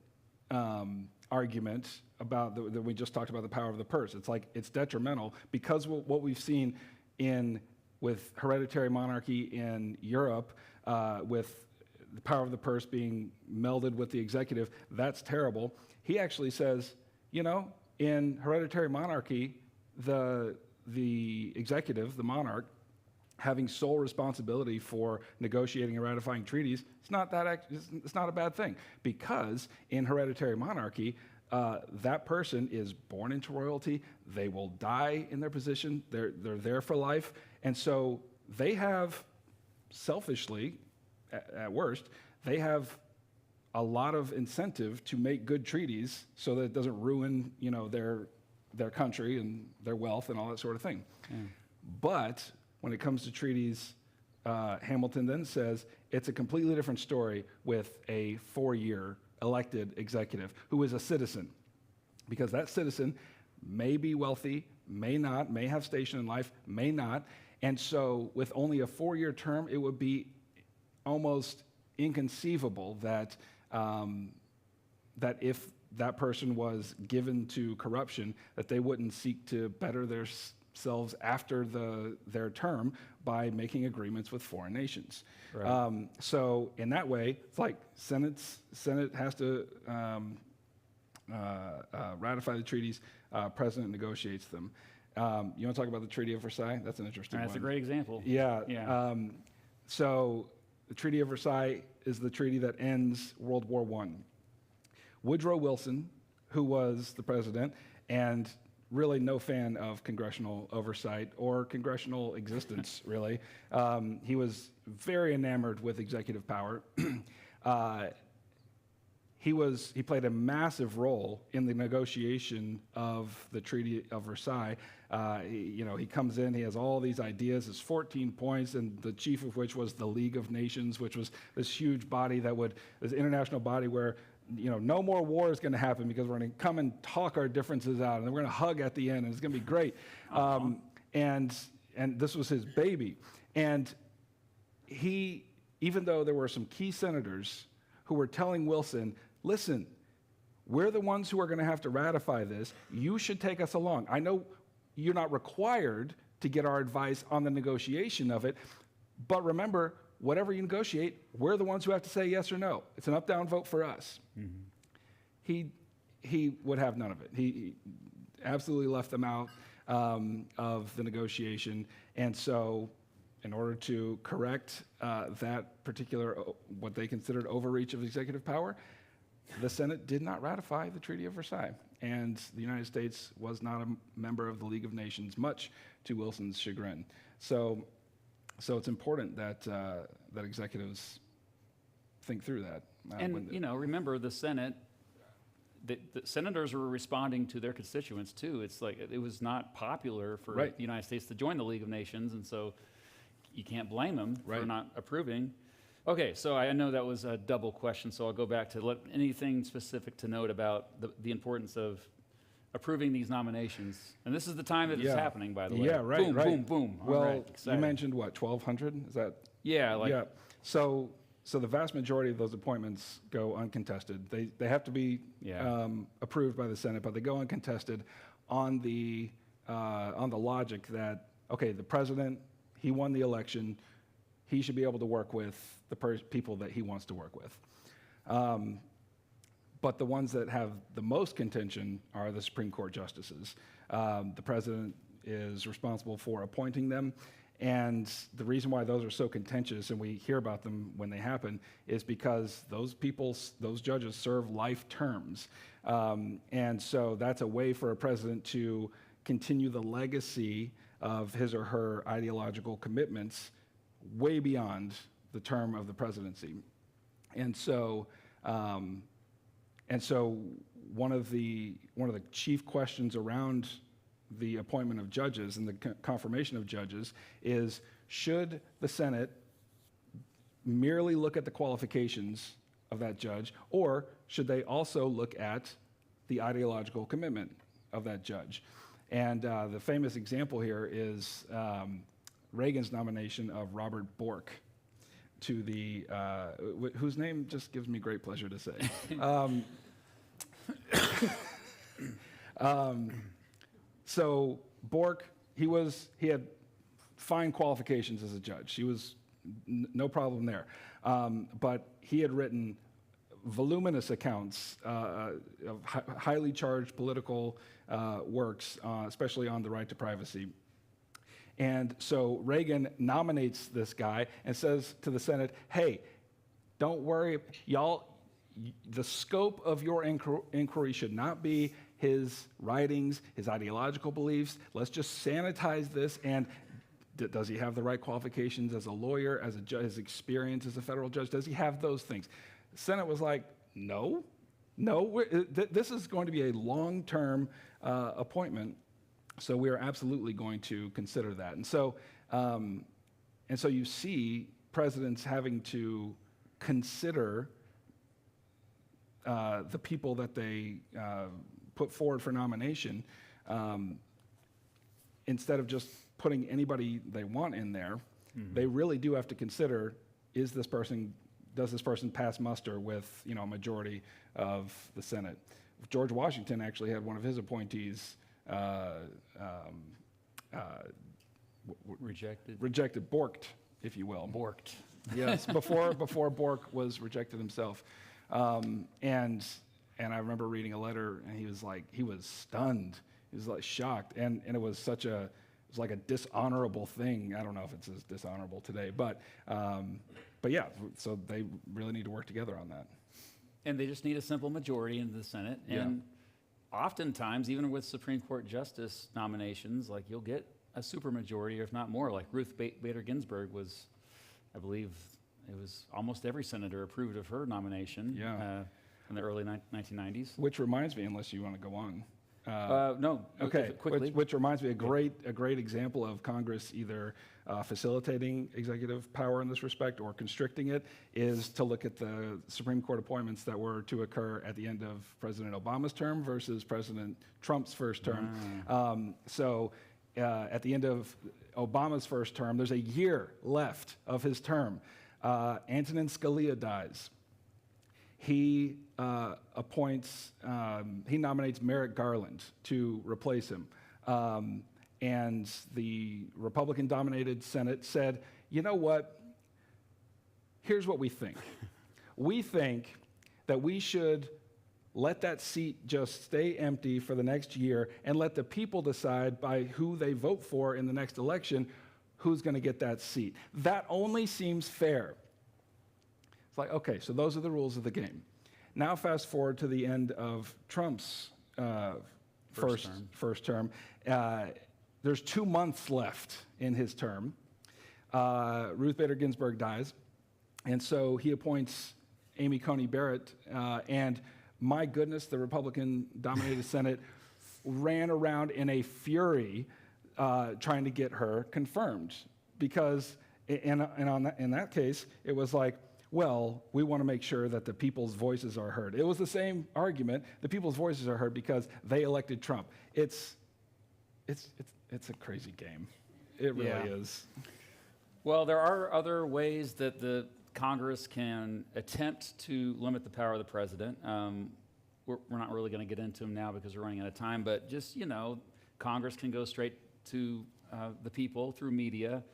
argument about that we just talked about, the power of the purse. It's like it's detrimental because what we've seen with hereditary monarchy in Europe, with the power of the purse being melded with the executive, that's terrible. He actually says, in hereditary monarchy, the executive, the monarch, having sole responsibility for negotiating and ratifying treaties, it's not a bad thing, because in hereditary monarchy, that person is born into royalty. They will die in their position. They're there for life, and so they have, selfishly, at worst, they have a lot of incentive to make good treaties so that it doesn't ruin, their country and their wealth and all that sort of thing. But when it comes to treaties, Hamilton then says it's a completely different story with a 4-year elected executive who is a citizen, because that citizen may be wealthy, may not, may have station in life, may not. And so with only a 4-year term, it would be almost inconceivable that if that person was given to corruption, that they wouldn't seek to better themselves after their term by making agreements with foreign nations. Right. So in that way, it's like Senate has to ratify the treaties, president negotiates them. You want to talk about the Treaty of Versailles? That's an interesting one. That's a great example. Yeah. So the Treaty of Versailles is the treaty that ends World War I. Woodrow Wilson, who was the president, and really no fan of congressional oversight or congressional existence, really. He was very enamored with executive power. He played a massive role in the negotiation of the Treaty of Versailles. He comes in, he has all these ideas, his 14 points, and the chief of which was the League of Nations, which was this huge body this international body where, no more war is going to happen because we're going to come and talk our differences out, and then we're going to hug at the end, and it's going to be great. And this was his baby. And even though there were some key senators who were telling Wilson, listen, we're the ones who are going to have to ratify this. You should take us along. I know you're not required to get our advice on the negotiation of it, but remember, whatever you negotiate, we're the ones who have to say yes or no. It's an up-down vote for us. Mm-hmm. He would have none of it. He absolutely left them out of the negotiation, and so in order to correct that particular, what they considered overreach of executive power, the Senate did not ratify the Treaty of Versailles, and the United States was not a member of the League of Nations, much to Wilson's chagrin. So it's important that that executives think through that. Remember the Senate. The senators were responding to their constituents too. It's like it was not popular for the United States to join the League of Nations, and so you can't blame them for not approving. Okay, so I know that was a double question, so I'll go back to anything specific to note about the importance of approving these nominations. And this is the time that it's happening, by the way. Yeah, right. Boom, boom, boom. Well, you mentioned what, 1,200? Is that? Yeah, yeah. So the vast majority of those appointments go uncontested. They have to be approved by the Senate, but they go uncontested on the logic that, okay, the president, he won the election, he should be able to work with the people that he wants to work with. But the ones that have the most contention are the Supreme Court justices. The president is responsible for appointing them, and the reason why those are so contentious, and we hear about them when they happen, is because those judges serve life terms. And so that's a way for a president to continue the legacy of his or her ideological commitments way beyond the term of the presidency. And so one of the chief questions around the appointment of judges and the confirmation of judges is, should the Senate merely look at the qualifications of that judge, or should they also look at the ideological commitment of that judge? And the famous example here is Reagan's nomination of Robert Bork to the, whose name just gives me great pleasure to say. So Bork, he had fine qualifications as a judge. He was no problem there. But he had written voluminous accounts of highly charged political works, especially on the right to privacy. And so Reagan nominates this guy and says to the Senate, hey, don't worry, y'all, the scope of your inquiry should not be his writings, his ideological beliefs. Let's just sanitize this. And does he have the right qualifications as a lawyer, as a judge, his experience as a federal judge? Does he have those things? The Senate was like, no, this is going to be a long-term appointment. So we are absolutely going to consider that. And so you see presidents having to consider the people that they put forward for nomination instead of just putting anybody they want in there. Mm-hmm. They really do have to consider, does this person pass muster with a majority of the Senate? George Washington actually had one of his appointees rejected, borked, if you will. Borked. Yes, before Bork was rejected himself. And I remember reading a letter, and he was stunned. He was like shocked, and it was like a dishonorable thing. I don't know if it's as dishonorable today, but yeah. So they really need to work together on that. And they just need a simple majority in the Senate, and oftentimes, even with Supreme Court justice nominations, like you'll get a supermajority, or if not more. Like Ruth Bader Ginsburg was, I believe, it was almost every senator approved of her nomination in the early 1990s. Which reminds me, unless you want to go on. No. Okay. Quickly. Which reminds me, a great example of Congress either facilitating executive power in this respect or constricting it is to look at the Supreme Court appointments that were to occur at the end of President Obama's term versus President Trump's first term. At the end of Obama's first term, there's a year left of his term. Antonin Scalia dies. He nominates Merrick Garland to replace him. And the Republican-dominated Senate said, you know what? Here's what we think. We think that we should let that seat just stay empty for the next year and let the people decide by who they vote for in the next election who's going to get that seat. That only seems fair. It's like, okay, so those are the rules of the game. Now fast forward to the end of Trump's first term. There's 2 months left in his term. Ruth Bader Ginsburg dies, and so he appoints Amy Coney Barrett, and my goodness, the Republican-dominated Senate ran around in a fury trying to get her confirmed because, in that case, it was like, well, we want to make sure that the people's voices are heard. It was the same argument. The people's voices are heard because they elected Trump. It's a crazy game. It really is. Well, there are other ways that the Congress can attempt to limit the power of the president. We're not really going to get into them now because we're running out of time, but just, Congress can go straight to the people through media.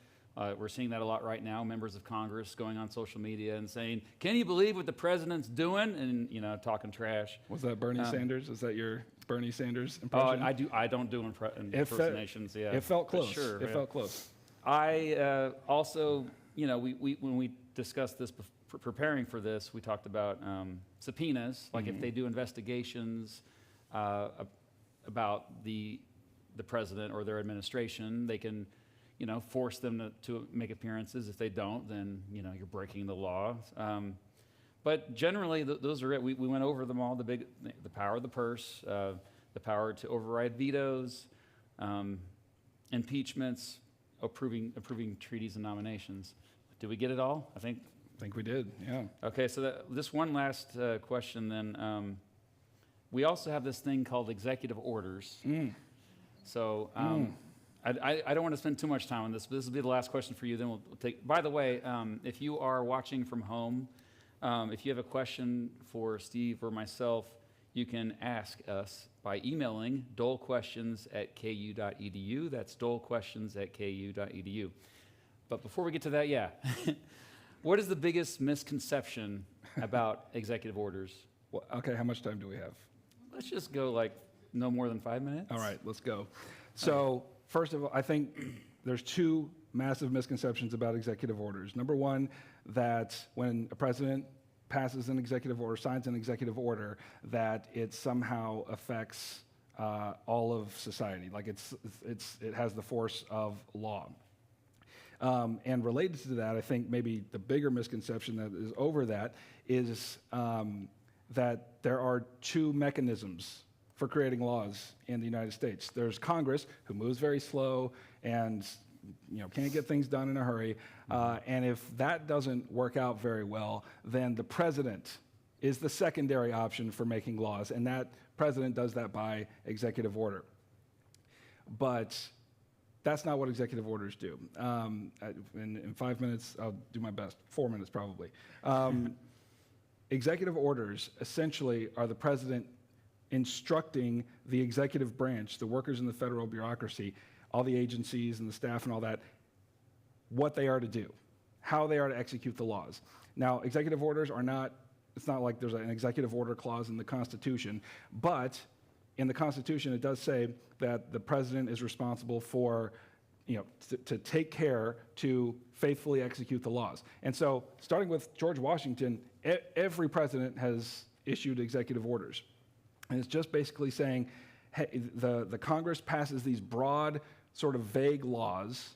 We're seeing that a lot right now, members of Congress going on social media and saying, can you believe what the president's doing? And, talking trash. Was that Bernie Sanders? Is that your Bernie Sanders impression? I don't do impersonations. It felt close. Sure, it felt close. I also, when we discussed this preparing for this, we talked about subpoenas, like if they do investigations about the president or their administration, they can force them to make appearances. If they don't, then, you're breaking the law. But generally, those are it. We went over them all, the power of the purse, the power to override vetoes, impeachments, approving treaties and nominations. Did we get it all? I think we did, yeah. Okay, so this one last question then. We also have this thing called executive orders. So I don't want to spend too much time on this, but this will be the last question for you. Then we'll take. By the way, if you are watching from home, if you have a question for Steve or myself, you can ask us by emailing dolequestions@ku.edu. That's dolequestions@ku.edu. But before we get to that, what is the biggest misconception about executive orders? Well, okay, how much time do we have? Let's just go no more than 5 minutes. All right, let's go. So, first of all, I think there's 2 massive misconceptions about executive orders. Number one, that when a president passes an executive order, signs an executive order, that it somehow affects all of society. Like it has the force of law. And related to that, I think maybe the bigger misconception that is over that is that there are 2 mechanisms for creating laws in the United States. There's Congress, who moves very slow and can't get things done in a hurry. And if that doesn't work out very well, then the president is the secondary option for making laws, and that president does that by executive order. But that's not what executive orders do. In 5 minutes, I'll do my best. 4 minutes, probably. Executive orders essentially are the president instructing the executive branch, the workers in the federal bureaucracy, all the agencies and the staff and all that, what they are to do, how they are to execute the laws. Now, executive orders are not, it's not like there's an executive order clause in the Constitution, but in the Constitution it does say that the president is responsible for, to take care to faithfully execute the laws. And so, starting with George Washington, every president has issued executive orders. And it's just basically saying, hey, the Congress passes these broad, sort of vague laws,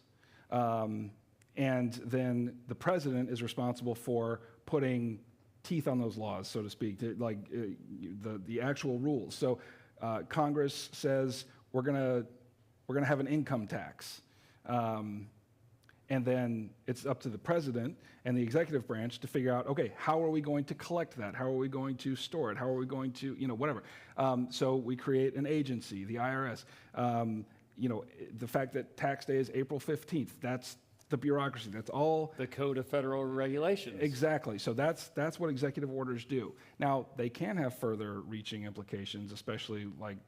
and then the president is responsible for putting teeth on those laws, so to speak, the actual rules. So Congress says we're gonna have an income tax, and then it's up to the president and the executive branch to figure out, okay, how are we going to collect that? How are we going to store it? How are we going to, whatever. So we create an agency, the IRS. The fact that tax day is April 15th, that's the bureaucracy. That's all. The Code of Federal Regulations. Exactly. So that's what executive orders do. Now, they can have further reaching implications, especially like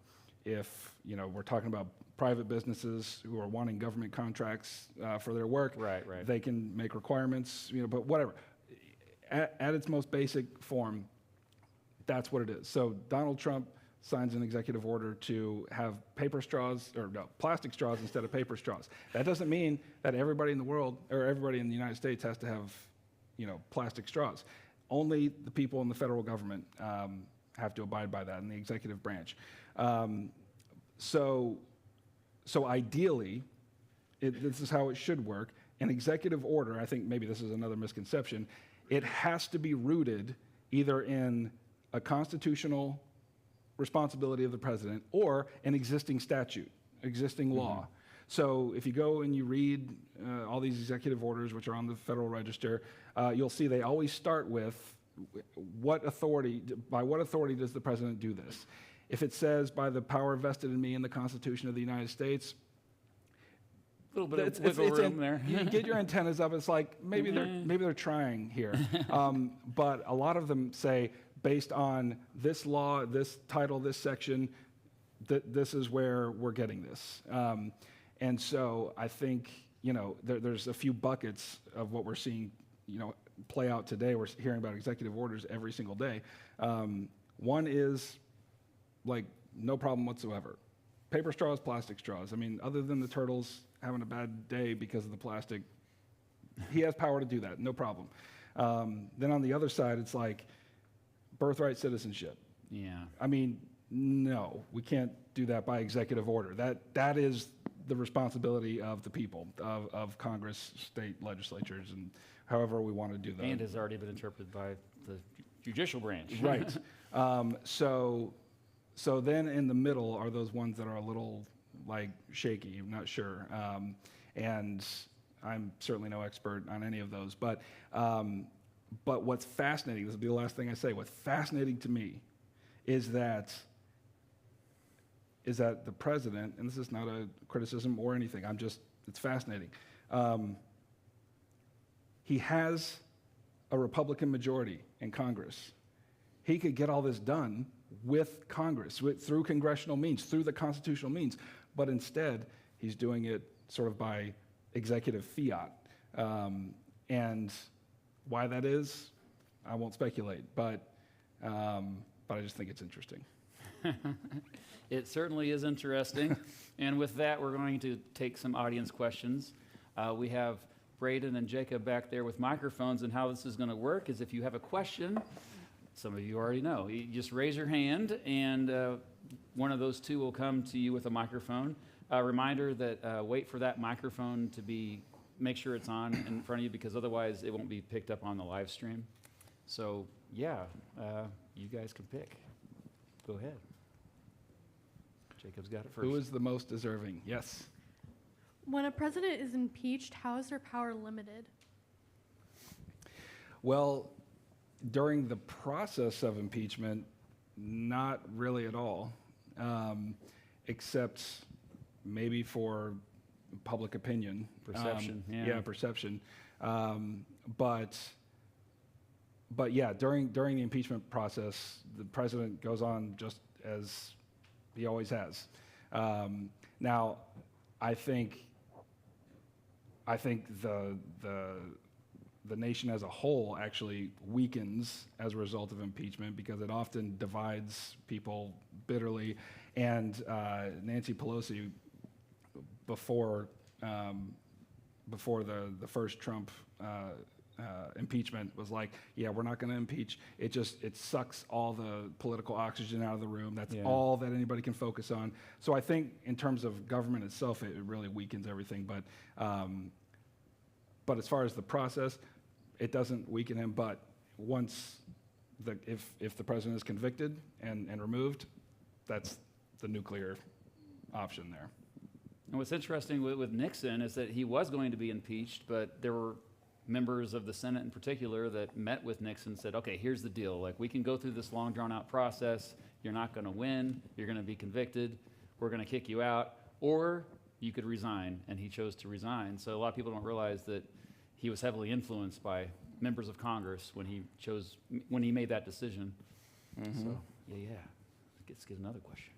if, we're talking about private businesses who are wanting government contracts for their work. Right. They can make requirements, but whatever. At its most basic form, that's what it is. So Donald Trump signs an executive order to have plastic straws instead of paper straws. That doesn't mean that everybody in the world or everybody in the United States has to have, plastic straws. Only the people in the federal government have to abide by that in the executive branch. So ideally, this is how it should work. An executive order, I think maybe this is another misconception, it has to be rooted either in a constitutional responsibility of the president or an existing statute, existing law. So if you go and you read all these executive orders, which are on the Federal Register, you'll see they always start with by what authority does the president do this? If it says by the power vested in me in the Constitution of the United States, a little bit of wiggle room there. You get your antennas up. It's like maybe they're trying here, but a lot of them say based on this law, this title, this section, this is where we're getting this. And so I think there's a few buckets of what we're seeing play out today. We're hearing about executive orders every single day. One is like no problem whatsoever. Paper straws, plastic straws. I mean, other than the turtles having a bad day because of the plastic, he has power to do that, no problem. Then on the other side, it's like birthright citizenship. Yeah. I mean, no, we can't do that by executive order. That is the responsibility of the people, of Congress, state legislatures, and however we want to do that. And has already been interpreted by the judicial branch. Right. So then in the middle are those ones that are a little like shaky, I'm not sure. And I'm certainly no expert on any of those. But what's fascinating, this will be the last thing I say, what's fascinating to me is that the president, and this is not a criticism or anything, it's fascinating. He has a Republican majority in Congress. He could get all this done with Congress, through congressional means, through the constitutional means, but instead he's doing it sort of by executive fiat. And why that is, I won't speculate, but I just think it's interesting. It certainly is interesting. And with that, we're going to take some audience questions. We have Braden and Jacob back there with microphones, and how this is going to work is if you have a question, some of you already know, you just raise your hand, and one of those two will come to you with a microphone. A reminder that wait for that microphone to make sure it's on in front of you, because otherwise it won't be picked up on the live stream. So, yeah, you guys can pick. Go ahead. Jacob's got it first. Who is the most deserving? Yes. When a president is impeached, how is their power limited? Well, during the process of impeachment, not really at all, except maybe for public opinion. Perception, perception. But yeah, during the impeachment process, the president goes on just as he always has. Now, I think the nation as a whole actually weakens as a result of impeachment, because it often divides people bitterly. And Nancy Pelosi, before the first Trump impeachment was like, yeah, we're not going to impeach. It sucks all the political oxygen out of the room. That's all that anybody can focus on. So I think in terms of government itself, it really weakens everything. But as far as the process, it doesn't weaken him. But once if the president is convicted and removed, that's the nuclear option there. And what's interesting with Nixon is that he was going to be impeached, but there were members of the Senate in particular that met with Nixon and said, okay, here's the deal. Like, we can go through this long, drawn-out process. You're not going to win. You're going to be convicted. We're going to kick you out. Or you could resign, and he chose to resign. So a lot of people don't realize that he was heavily influenced by members of Congress when he made that decision. Mm-hmm. So, yeah. Let's get another question.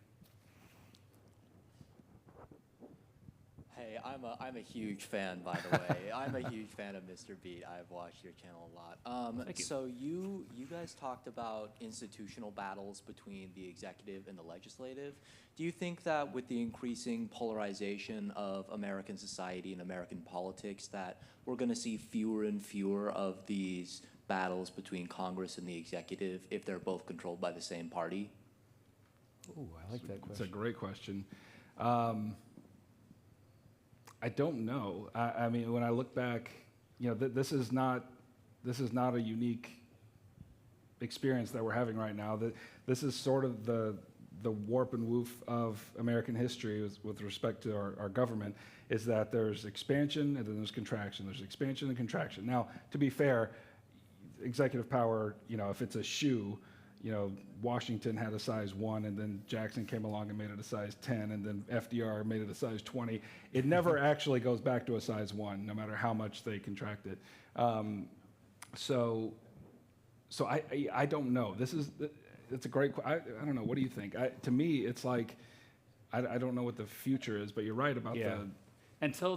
Hey, I'm a huge fan, by the way. I'm a huge fan of Mr. Beat. I've watched your channel a lot. Thank you. So you guys talked about institutional battles between the executive and the legislative. Do you think that with the increasing polarization of American society and American politics that we're going to see fewer and fewer of these battles between Congress and the executive if they're both controlled by the same party? Ooh, I like that question. It's a great question. I don't know. I mean, when I look back, this is not a unique experience that we're having right now. This is sort of the warp and woof of American history with respect to our government, is that there's expansion and then there's contraction. There's expansion and contraction. Now, to be fair, executive power, if it's a shoe, Washington had a size 1, and then Jackson came along and made it a size 10, and then FDR made it a size 20. It never actually goes back to a size 1, no matter how much they contract it. So I don't know. It's a great. I don't know. What do you think? To me, it's like I don't know what the future is, but you're right about until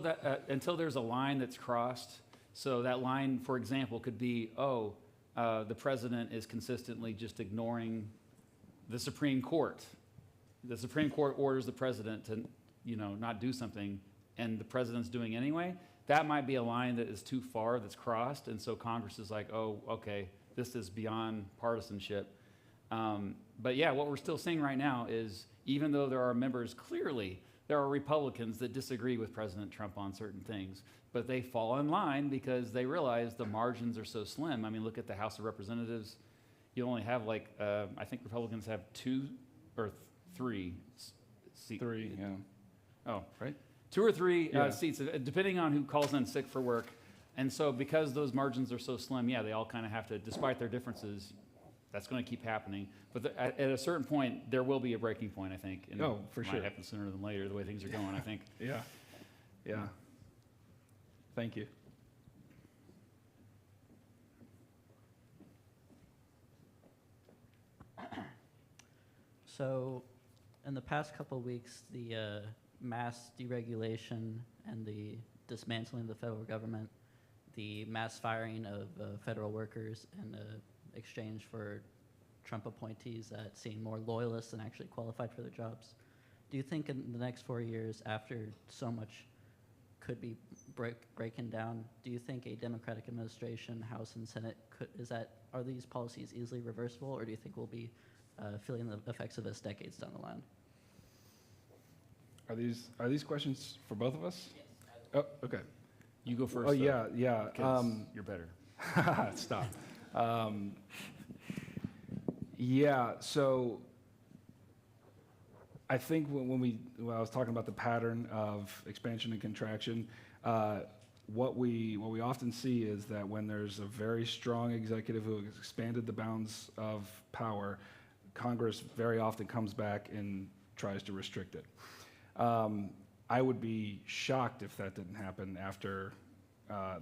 there's a line that's crossed. So that line, for example, could be the president is consistently just ignoring the Supreme Court. The Supreme Court orders the president to, not do something, and the president's doing anyway. That might be a line that is too far, that's crossed, and so Congress is like, oh, okay, this is beyond partisanship. But yeah, what we're still seeing right now is, even though there are members, clearly there are Republicans that disagree with President Trump on certain things, but they fall in line because they realize the margins are so slim. I mean, look at the House of Representatives. You only have I think Republicans have 2 or 3 seats. 3, yeah. Oh, right? 2 or 3 seats, depending on who calls in sick for work. And so because those margins are so slim, they all kind of have to, despite their differences, that's going to keep happening. But at a certain point, there will be a breaking point, I think. And for sure. It might happen sooner than later, the way things are going, I think. Yeah. Thank you. So, in the past couple of weeks, the mass deregulation and the dismantling of the federal government, the mass firing of federal workers in exchange for Trump appointees that seem more loyalists than actually qualified for their jobs. Do you think in the next 4 years, after so much could be breaking down, do you think a Democratic administration, House and Senate, are these policies easily reversible, or do you think we'll be feeling the effects of this decades down the line? Are these questions for both of us? Yes. Oh, okay. You go first. Oh, yeah. You're better. Stop. So I think when I was talking about the pattern of expansion and contraction, what we often see is that when there's a very strong executive who has expanded the bounds of power, Congress very often comes back and tries to restrict it. I would be shocked if that didn't happen after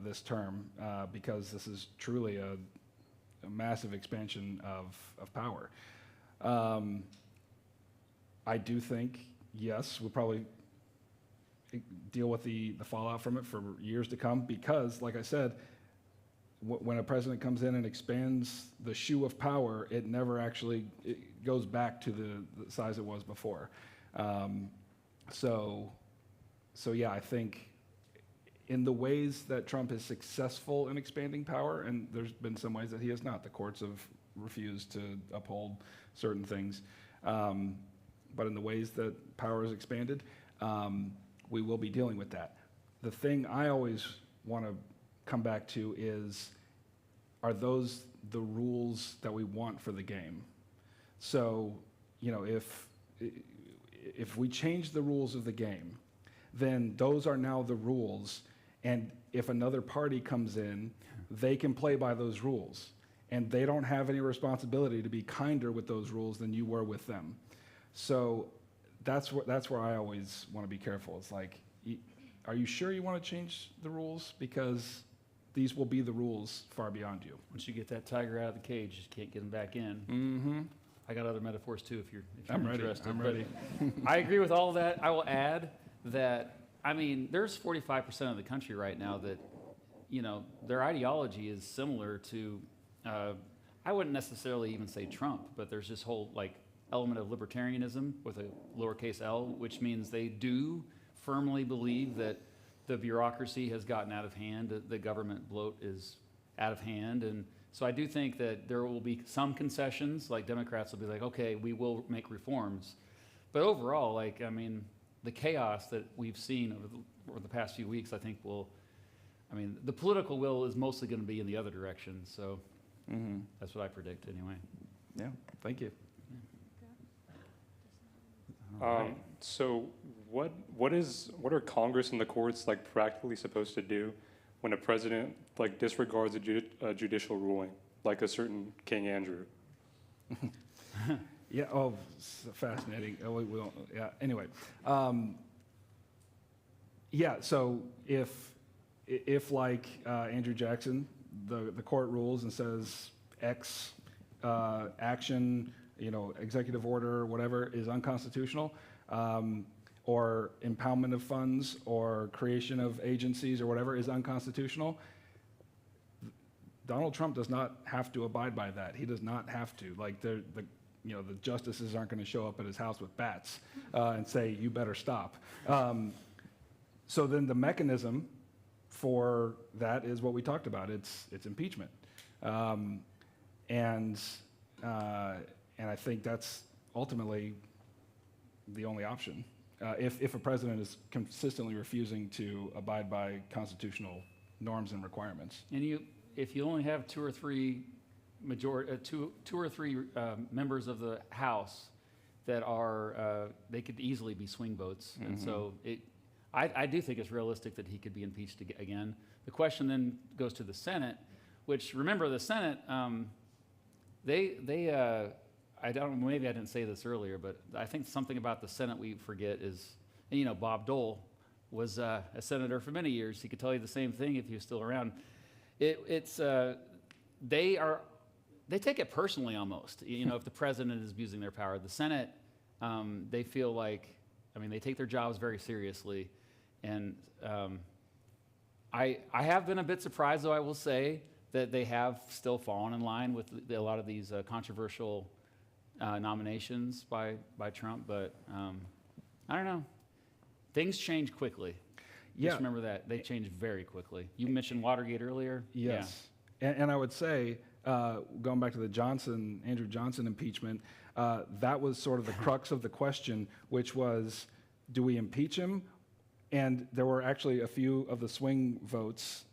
this term, because this is truly a massive expansion of power. I do think, yes, we'll probably deal with the fallout from it for years to come, because, like I said, when a president comes in and expands the shoe of power, it never actually goes back to the size it was before. So yeah, I think in the ways that Trump is successful in expanding power, and there's been some ways that he has not. The courts have refused to uphold certain things. But in the ways that power is expanded, we will be dealing with that. The thing I always want to come back to is, are those the rules that we want for the game? So, you know, if we change the rules of the game, then those are now the rules, and if another party comes in, they can play by those rules, and they don't have any responsibility to be kinder with those rules than you were with them. So that's where I always want to be careful. It's like, are you sure you want to change the rules? Because these will be the rules far beyond you. Once you get that tiger out of the cage, you can't get him back in. Mm-hmm. I got other metaphors too if you're I'm ready. interested. I'm but ready. I agree with all of that. I will add that, I mean, there's 45% of the country right now that, you know, their ideology is similar to, I wouldn't necessarily even say Trump, but there's this whole like element of libertarianism with a lowercase l, which means they do firmly believe that the bureaucracy has gotten out of hand, that the government bloat is out of hand. And so I do think that there will be some concessions, like Democrats will be like, okay, we will make reforms. But overall, like, I mean, the chaos that we've seen over the past few weeks, I think the political will is mostly going to be in the other direction. So that's what I predict anyway. Yeah, thank you. So what are Congress and the courts like practically supposed to do when a president like disregards a judicial ruling, like a certain King Andrew? Yeah. Oh, it's fascinating. Oh, we don't. Yeah. Anyway. Yeah. So if like Andrew Jackson, the court rules and says X action, you know, executive order, whatever, is unconstitutional, or impoundment of funds or creation of agencies or whatever is unconstitutional, Donald Trump does not have to abide by that. He does not have to. Like the justices aren't going to show up at his house with bats and say, "You better stop." So then the mechanism for that is what we talked about. It's impeachment, and I think that's ultimately the only option. If a president is consistently refusing to abide by constitutional norms and requirements. And if you only have two or three members of the House that are, they could easily be swing votes. And so I do think it's realistic that he could be impeached again. The question then goes to the Senate, which, remember, the Senate, I don't know, maybe I didn't say this earlier, but I think something about the Senate we forget is, and, you know, Bob Dole was a senator for many years. He could tell you the same thing if he was still around. They take it personally almost, you know, if the president is abusing their power. The Senate, they feel like, I mean, they take their jobs very seriously. And I have been a bit surprised, though, I will say, that they have still fallen in line with a lot of these controversial nominations by Trump. But I don't know. Things change quickly. Yeah. Just remember that. They change very quickly. You mentioned Watergate earlier. Yes. Yeah. And I would say, going back to the Andrew Johnson impeachment, that was sort of the crux of the question, which was, do we impeach him? And there were actually a few of the swing votes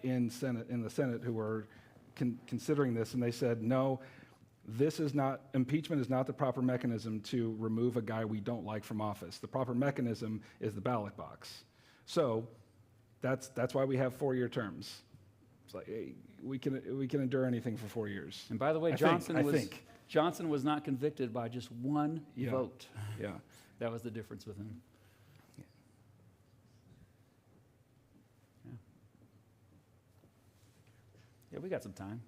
in the Senate who were considering this, and they said, no, impeachment is not the proper mechanism to remove a guy we don't like from office. The proper mechanism is the ballot box. So that's why we have 4-year terms. It's like, hey, we can endure anything for 4 years. And by the way, Johnson was not convicted by just one vote. Yeah. That was the difference with him. Yeah, we got some time.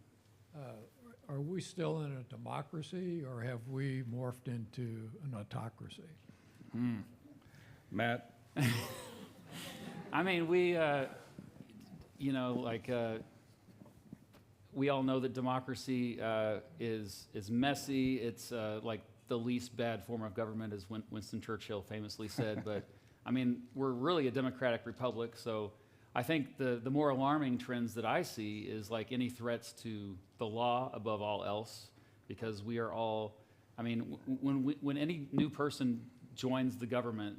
Are we still in a democracy, or have we morphed into an autocracy? Matt? I mean, we all know that democracy is messy. It's like the least bad form of government, as Winston Churchill famously said. But I mean, we're really a democratic republic, so I think the more alarming trends that I see is like any threats to the law above all else, because we are all, I mean, when any new person joins the government,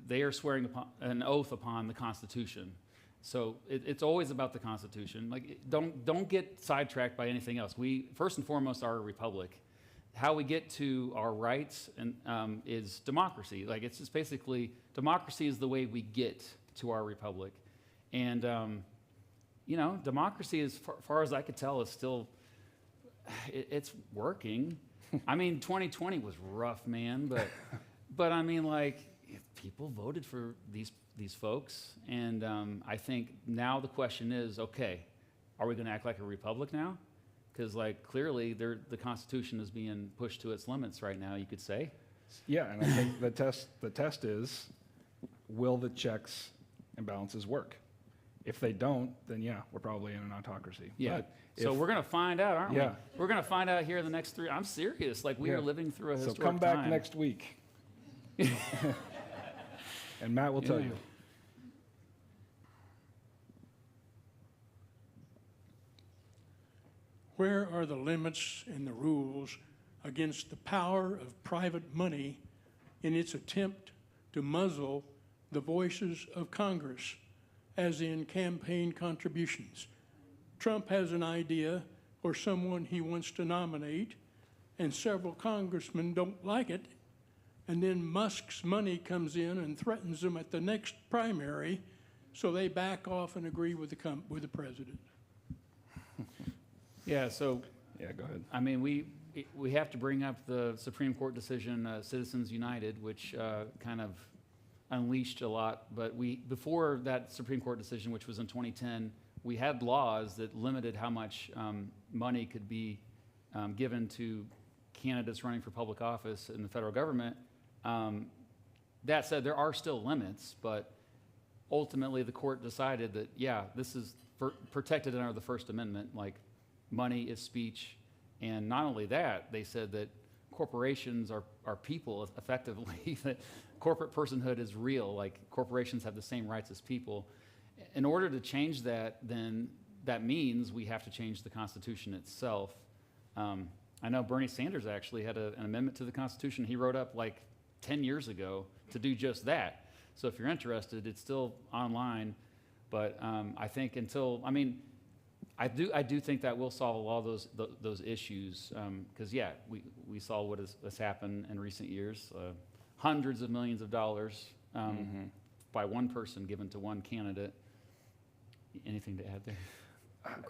they are swearing upon an oath upon the Constitution. So it's always about the Constitution. Like, don't get sidetracked by anything else. We first and foremost are a republic. How we get to our rights and is democracy. Like, it's just basically democracy is the way we get to our republic. And you know, democracy, as far as I could tell, is still it's working. I mean, 2020 was rough, man, but I mean, like, people voted for these folks, and I think now the question is, okay, are we going to act like a republic now? Because, like, clearly the Constitution is being pushed to its limits right now, you could say. Yeah, and I think the test is, will the checks and balances work? If they don't, then yeah, we're probably in an autocracy. Yeah. But So we're going to find out, aren't Yeah. we? We're going to find out here in the next 3. I'm serious. Like, we Yeah. are living through a So historic come back time. next week. And Matt will tell Yeah. you. Where are the limits and the rules against the power of private money in its attempt to muzzle the voices of Congress, as in campaign contributions? Trump has an idea or someone he wants to nominate, and several congressmen don't like it, and then Musk's money comes in and threatens them at the next primary, so they back off and agree with the president. Yeah, so, Yeah, go ahead. I mean, we have to bring up the Supreme Court decision, Citizens United, which kind of unleashed a lot. But before that Supreme Court decision, which was in 2010, we had laws that limited how much money could be given to candidates running for public office in the federal government. That said, there are still limits, but ultimately the court decided that, yeah, this is protected under the First Amendment, like money is speech. And not only that, they said that corporations are people effectively, that corporate personhood is real, like corporations have the same rights as people. In order to change that, then that means we have to change the Constitution itself. I know Bernie Sanders actually had an amendment to the Constitution he wrote up like 10 years ago to do just that. So if you're interested, it's still online. But I think I do think that will solve a lot of those issues. Because yeah, we saw what has happened in recent years. Hundreds of millions of dollars by one person given to one candidate. Anything to add there?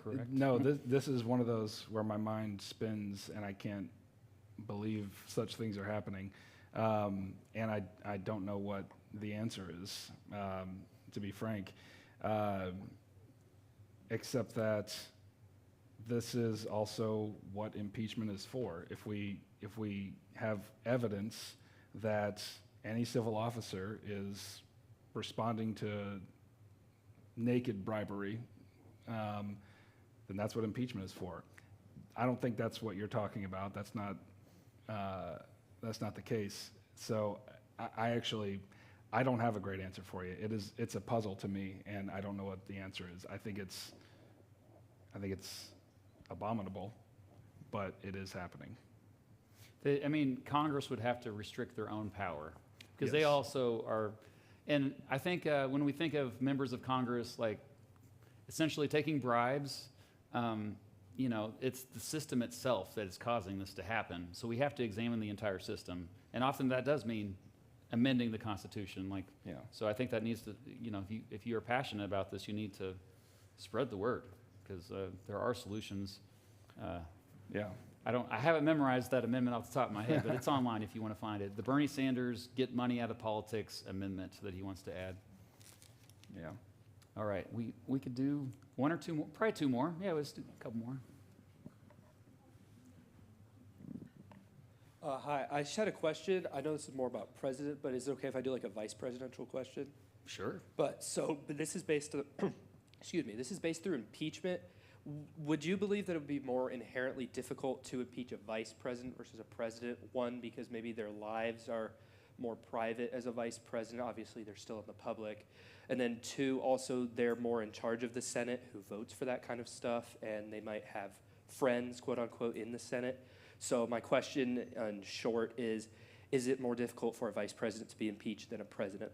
Correct? No, this is one of those where my mind spins and I can't believe such things are happening. And I don't know what the answer is, to be frank, except that this is also what impeachment is for. If we have evidence that any civil officer is responding to naked bribery, then that's what impeachment is for. I don't think that's what you're talking about. That's not the case. So I don't have a great answer for you. It's a puzzle to me, and I don't know what the answer is. I think it's abominable, but it is happening. Congress would have to restrict their own power because they Yes. also are, and I think when we think of members of Congress, like essentially taking bribes, it's the system itself that is causing this to happen. So we have to examine the entire system, and often that does mean amending the Constitution. Like, Yeah. So I think that needs to, if you are passionate about this, you need to spread the word because there are solutions. Yeah. I haven't memorized that amendment off the top of my head, but it's online if you want to find it. The Bernie Sanders Get Money Out of Politics amendment that he wants to add. Yeah. All right, we could do one or two more, probably two more. Yeah, let's do a couple more. Hi, I just had a question. I know this is more about president, but is it okay if I do like a vice presidential question? Sure. But this is based on, this is based through impeachment. Would you believe that it would be more inherently difficult to impeach a vice president versus a president? One, because maybe their lives are more private as a vice president? Obviously, they're still in the public. And then 2, also they're more in charge of the Senate who votes for that kind of stuff, and they might have friends, quote unquote, in the Senate. So my question in short is it more difficult for a vice president to be impeached than a president?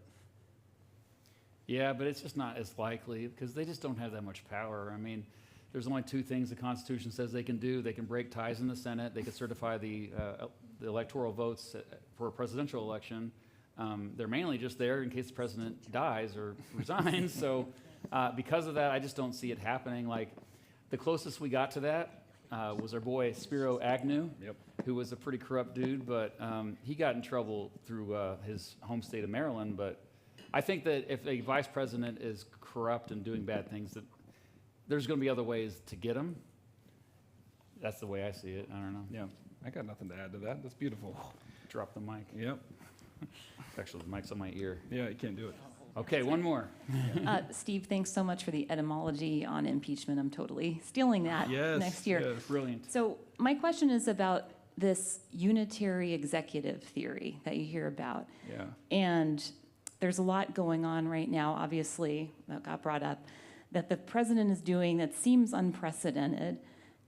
Yeah, but it's just not as likely because they just don't have that much power. I mean, there's only 2 things the Constitution says they can do. They can break ties in the Senate. They can certify the electoral votes for a presidential election. They're mainly just there in case the president dies or resigns. So because of that, I just don't see it happening. Like the closest we got to that was our boy Spiro Agnew, who was a pretty corrupt dude, but he got in trouble through his home state of Maryland. But I think that if a vice president is corrupt and doing bad things, that there's going to be other ways to get him. That's the way I see it. I don't know. Yeah, I got nothing to add to that. That's beautiful. Drop the mic. Yep. Actually, the mic's on my ear. Yeah, you can't do it. Okay, one more. Steve, thanks so much for the etymology on impeachment. I'm totally stealing that next year. Yes. Brilliant. So my question is about this unitary executive theory that you hear about. Yeah. And there's a lot going on right now, obviously, that got brought up, that the president is doing that seems unprecedented.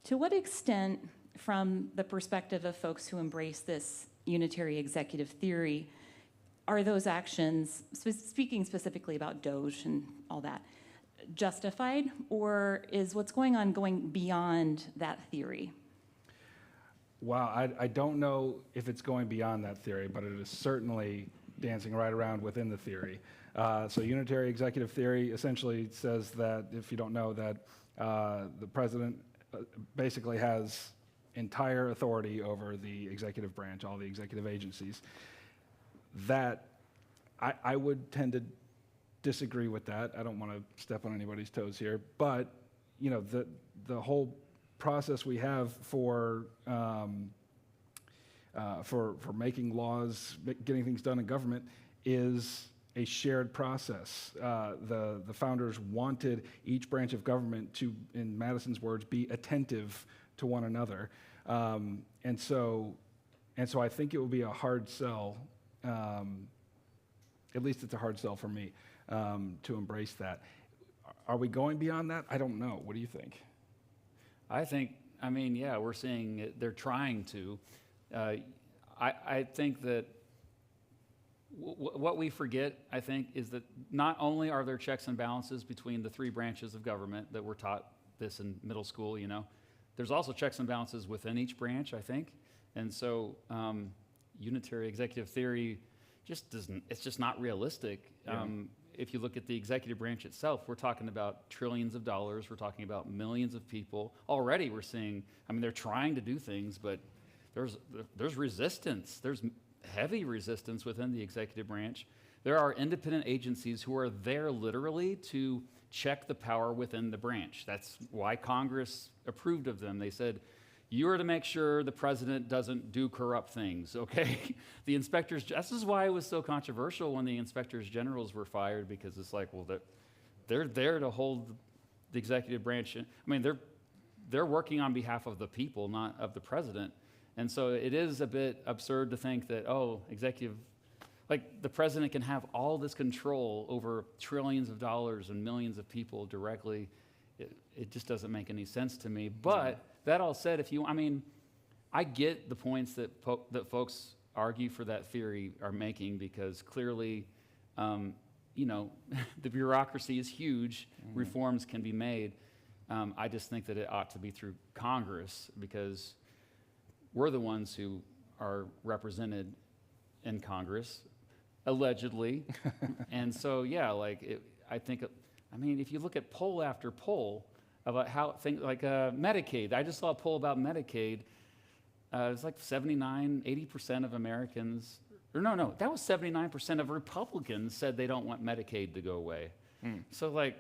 To what extent, from the perspective of folks who embrace this unitary executive theory, are those actions, speaking specifically about Doge and all that, justified, or is what's going on going beyond that theory? Wow, I don't know if it's going beyond that theory, but it is certainly dancing right around within the theory. So unitary executive theory essentially says that, if you don't know, that the president basically has entire authority over the executive branch, all the executive agencies. That I would tend to disagree with that. I don't want to step on anybody's toes here, but you know, the whole process we have for making laws, getting things done in government, is a shared process. The founders wanted each branch of government to, in Madison's words, be attentive to one another, and so I think it will be a hard sell. At least it's a hard sell for me to embrace that. Are we going beyond that? I don't know. What do you think? I mean, yeah, we're seeing it, they're trying to. I think that what we forget, I think, is that not only are there checks and balances between the 3 branches of government that we're taught this in middle school, you know, there's also checks and balances within each branch, I think. And so unitary executive theory just doesn't, it's just not realistic. Yeah. If you look at the executive branch itself, we're talking about trillions of dollars, we're talking about millions of people. Already we're seeing, I mean, they're trying to do things, but there's resistance. There's heavy resistance within the executive branch. There are independent agencies who are there literally to check the power within the branch. That's why Congress approved of them. They said, you are to make sure the president doesn't do corrupt things, okay? The inspectors, this is why it was so controversial when the inspectors generals were fired, because it's like, well, they're there to hold the executive branch. I mean, they're working on behalf of the people, not of the president. And so it is a bit absurd to think that, executive, like the president can have all this control over trillions of dollars and millions of people directly. It just doesn't make any sense to me. But that all said, I get the points that that folks argue for that theory are making, because clearly, the bureaucracy is huge. Mm-hmm. Reforms can be made. I just think that it ought to be through Congress, because we're the ones who are represented in Congress, allegedly. And so, yeah, if you look at poll after poll about how things like Medicaid, I just saw a poll about Medicaid. It's like 80% of Americans, or no, that was 79% of Republicans said they don't want Medicaid to go away. So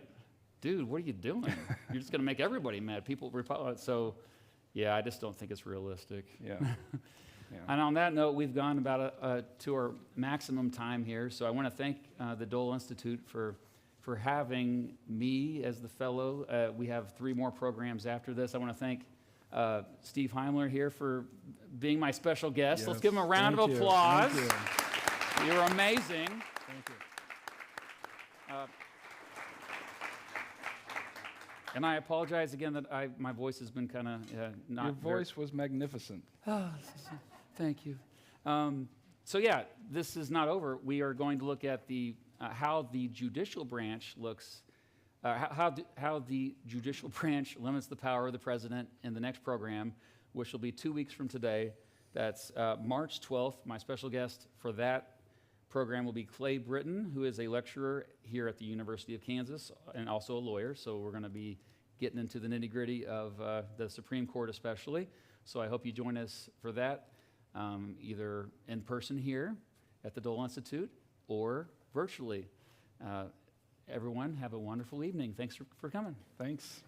dude, what are you doing? You're just gonna make everybody mad. So, yeah, I just don't think it's realistic. Yeah. And on that note, we've gone about to our maximum time here. So I want to thank the Dole Institute for having me as the fellow. We have 3 more programs after this. I want to thank Steve Heimler here for being my special guest. Yes. Let's give him a round of applause. Thank you. You're amazing. Thank you. And I apologize again that my voice has been kind of not. Your voice was magnificent. Oh, thank you. So yeah, this is not over. We are going to look at the how the judicial branch looks, how the judicial branch limits the power of the president in the next program, which will be 2 weeks from today. That's March 12th. My special guest for that program will be Clay Britton, who is a lecturer here at the University of Kansas and also a lawyer. So we're going to be getting into the nitty-gritty of the Supreme Court especially. So I hope you join us for that, either in person here at the Dole Institute or virtually. Everyone, have a wonderful evening. Thanks for coming. Thanks.